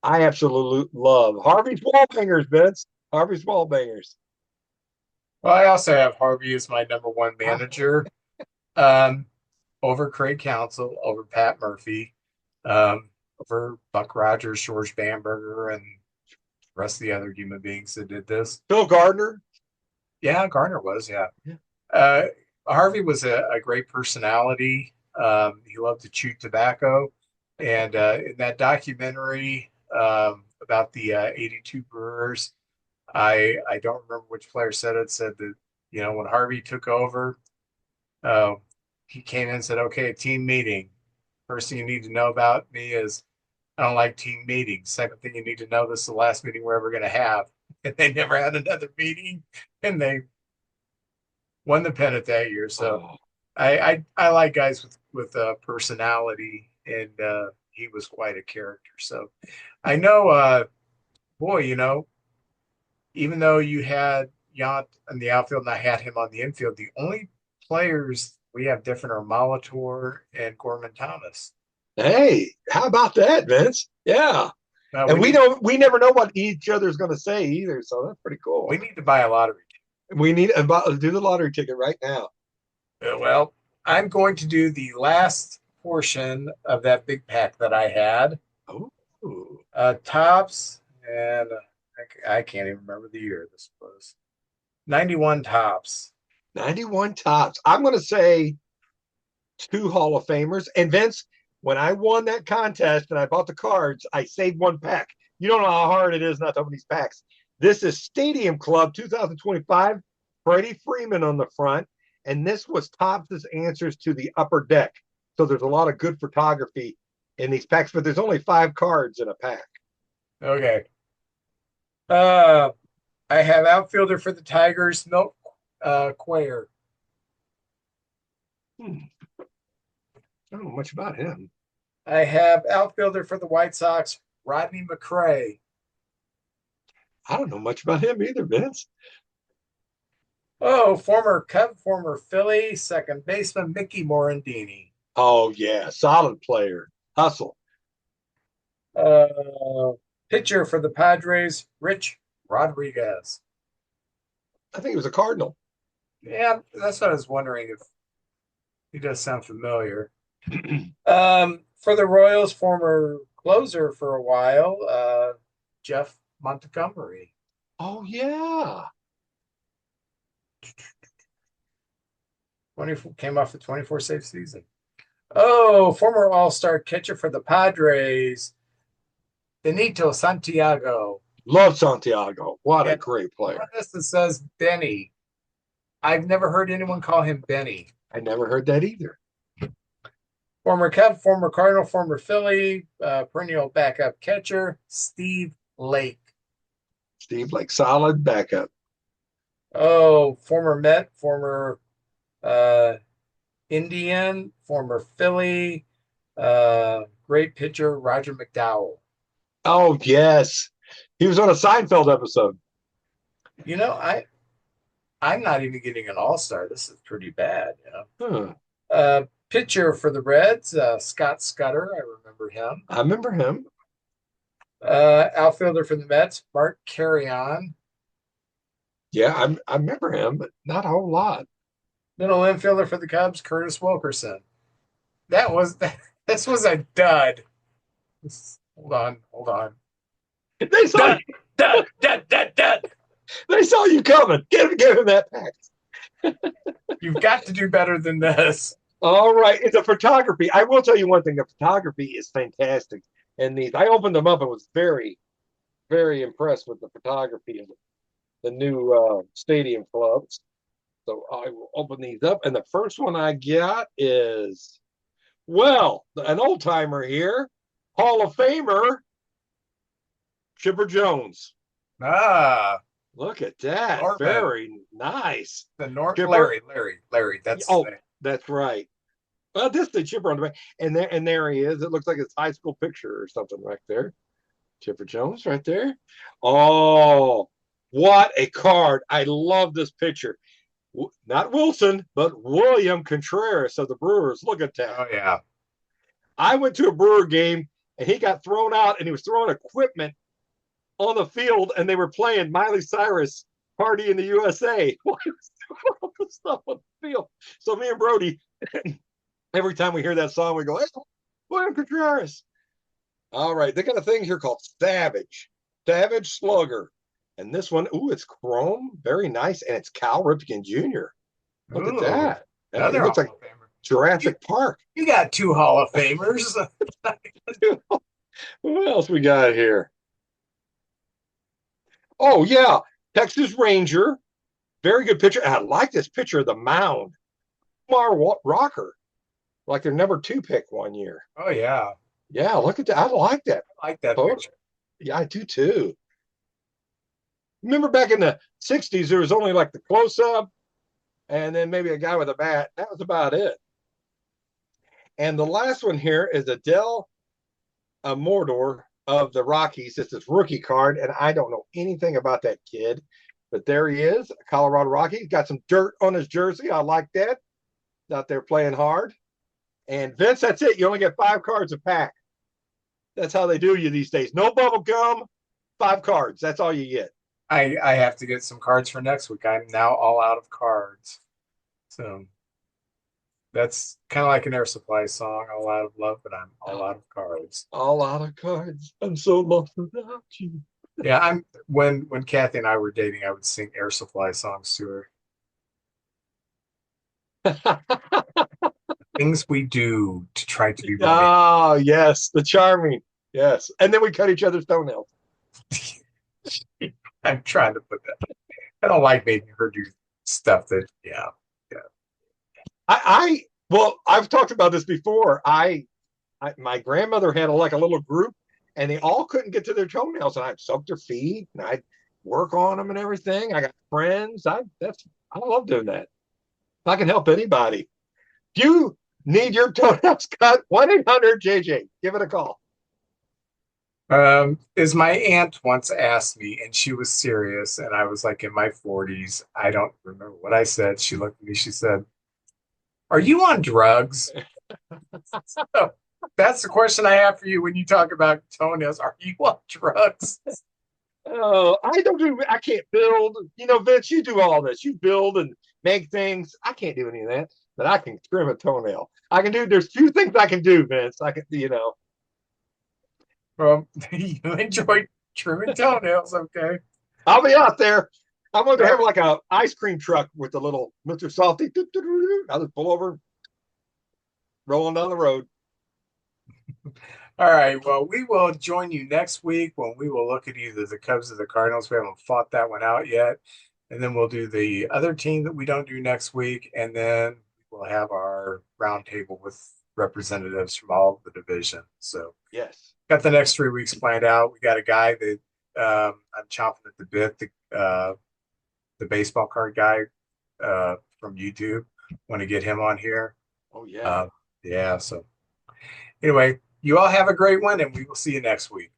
C: I absolutely love Harvey's wall bangers, Vince. Harvey's wall bangers.
B: Well, I also have Harvey as my number one manager, over Craig Counsell, over Pat Murphy, over Buck Rogers, George Bamberger, and the rest of the other human beings that did this.
C: Phil Gardner.
B: Yeah, Garner was, yeah. Harvey was a great personality. He loved to chew tobacco. And in that documentary about the 82 Brewers, I don't remember which player said that, when Harvey took over, he came in and said, okay, team meeting. First thing you need to know about me is I don't like team meetings. Second thing you need to know, this is the last meeting we're ever going to have. And they never had another meeting, and they won the pennant that year. So I like guys with personality, and he was quite a character. So I know, even though you had Yount in the outfield and I had him on the infield, the only players we have different are Molitor and Gorman Thomas.
C: Hey, how about that, Vince? Yeah. And we never know what each other's going to say either, so that's pretty cool.
B: We need to buy a lottery ticket.
C: We need to do the lottery ticket right now.
B: Well, I'm going to do the last portion of that big pack that I had. Tops, and I can't even remember the year this was. 91 Tops.
C: 91 Tops. I'm going to say 2 Hall of Famers. And Vince, when I won that contest and I bought the cards, I saved 1 pack. You don't know how hard it is not to open these packs. This is Stadium Club 2025, Freddie Freeman on the front. And this was Topps' answers to the Upper Deck. So there's a lot of good photography in these packs, but there's only 5 cards in a pack.
B: Okay. I have outfielder for the Tigers, Milt Quayer.
C: I don't know much about him.
B: I have outfielder for the White Sox, Rodney McRae.
C: I don't know much about him either, Vince.
B: Oh, former Cub, former Philly, second baseman, Mickey Morandini.
C: Oh, yeah. Solid player. Hustle.
B: Pitcher for the Padres, Rich Rodriguez.
C: I think he was a Cardinal.
B: Yeah, that's what I was wondering if he does sound familiar. For the Royals, former closer for a while, Jeff Montgomery.
C: Oh, yeah.
B: 24 came off the 24 save season. Oh, former All-Star catcher for the Padres, Benito Santiago.
C: Love Santiago. What a great player.
B: This says Benny. I've never heard anyone call him Benny.
C: I never heard that either.
B: Former Cub, former Cardinal, former Philly, perennial backup catcher, Steve Lake.
C: Steve, like solid backup.
B: Oh, former Met, former uh, Indian, former Philly, great pitcher, Roger McDowell.
C: Oh, yes. He was on a Seinfeld episode.
B: You know, I'm not even getting an all-star. This is pretty bad, you know. Pitcher for the Reds, Scott Scudder. I remember him.
C: I remember him.
B: Outfielder for the Mets, Mark Carrion.
C: Yeah, I remember him, but not a whole lot.
B: Middle infielder for the Cubs, Curtis Wilkerson. This was a dud. Hold on.
C: They saw
B: Dud.
C: they saw you coming. Give him that pack.
B: You've got to do better than this.
C: All right. It's a photography. I will tell you one thing. The photography is fantastic. And these, I opened them up and was very, very impressed with the photography of the new stadium clubs. So I will open these up. And the first one I got is, well, an old timer here, Hall of Famer, Chipper Jones.
B: Ah,
C: Look at that.
B: Norman.
C: Very nice.
B: the North
C: Chipper.
B: Larry. That's
C: Oh,
B: the name.
C: that's right. Well, this is the Chipper on the back. And there he is. It looks like his high school picture or something right there. Chipper Jones right there. Oh, what a card. I love this picture. Not Wilson, but William Contreras of the Brewers. Look at that.
B: Oh yeah.
C: I went to a Brewer game and he got thrown out and he was throwing equipment on the field and they were playing Miley Cyrus Party in the USA. Well, he was throwing all the stuff on the field. So me and Brody, every time we hear that song, we go, hey, William Contreras. All right. They got a thing here called Savage Slugger. And this one, ooh, it's chrome. Very nice. And it's Cal Ripken Jr. Look
B: Ooh,
C: at that.
B: Another
C: It looks like
B: Hall of Famer.
C: Jurassic Park.
B: You got 2 Hall of Famers.
C: What else we got here? Oh, yeah. Texas Ranger. Very good picture. And I like this picture of the mound. Mar Rocker. Like their number 2 pick one year.
B: Oh yeah.
C: Yeah, look at that. I like that.
B: I like that
C: Photo.
B: picture.
C: Yeah, I do too. Remember back in the 60s, there was only like the close up and then maybe a guy with a bat. That was about it. And the last one here is Adele Mordor of the Rockies. It's his rookie card, and I don't know anything about that kid, but there he is, Colorado Rockies. Got some dirt on his jersey. I like that. Out there playing hard. And Vince, that's it. You only get 5 cards a pack. That's how they do you these days. No bubble gum, 5 cards. That's all you get.
B: I have to get some cards for next week. I'm now all out of cards. So that's kind of like an Air Supply song, all out of love, but I'm all out of cards.
C: All out of cards. I'm so lost without you.
B: Yeah, when Kathy and I were dating, I would sing Air Supply songs to her. Things we do to try to be romantic.
C: Oh, yes. The charming. Yes. And then we cut each other's toenails.
B: I'm trying to put that. I don't like making her do stuff that, yeah.
C: Well, I've talked about this before. My grandmother had like a little group and they all couldn't get to their toenails and I'd soak their feet and I'd work on them and everything. I got friends. I love doing that. I can help anybody. If you need your toenails cut, 1-800-JJ. Give it a call.
B: As my aunt once asked me, and she was serious, and I was like in my 40s. I don't remember what I said. She looked at me, she said, "Are you on drugs?" So that's the question I have for you when you talk about toenails. Are you on drugs?
C: Oh, I can't build. You know, Vince, you do all this. You build and make things. I can't do any of that, but I can trim a toenail. There's few things I can do, Vince. I can,
B: Well, you enjoy trimming toenails, okay?
C: I'll be out there. I'm going to have like a ice cream truck with a little Mr. Salty. I'll just pull over, rolling down the road.
B: All right. Well, we will join you next week when we will look at either the Cubs or the Cardinals. We haven't fought that one out yet. and then we'll do the other team that we don't do next week, and then we'll have our roundtable with representatives from all of the divisions. So
C: Yes.
B: got the next 3 weeks planned out. We got a guy that I'm chomping at the bit, the baseball card guy from YouTube. Want to get him on here.
C: Oh yeah.
B: Yeah. So anyway, you all have a great one, and we will see you next week.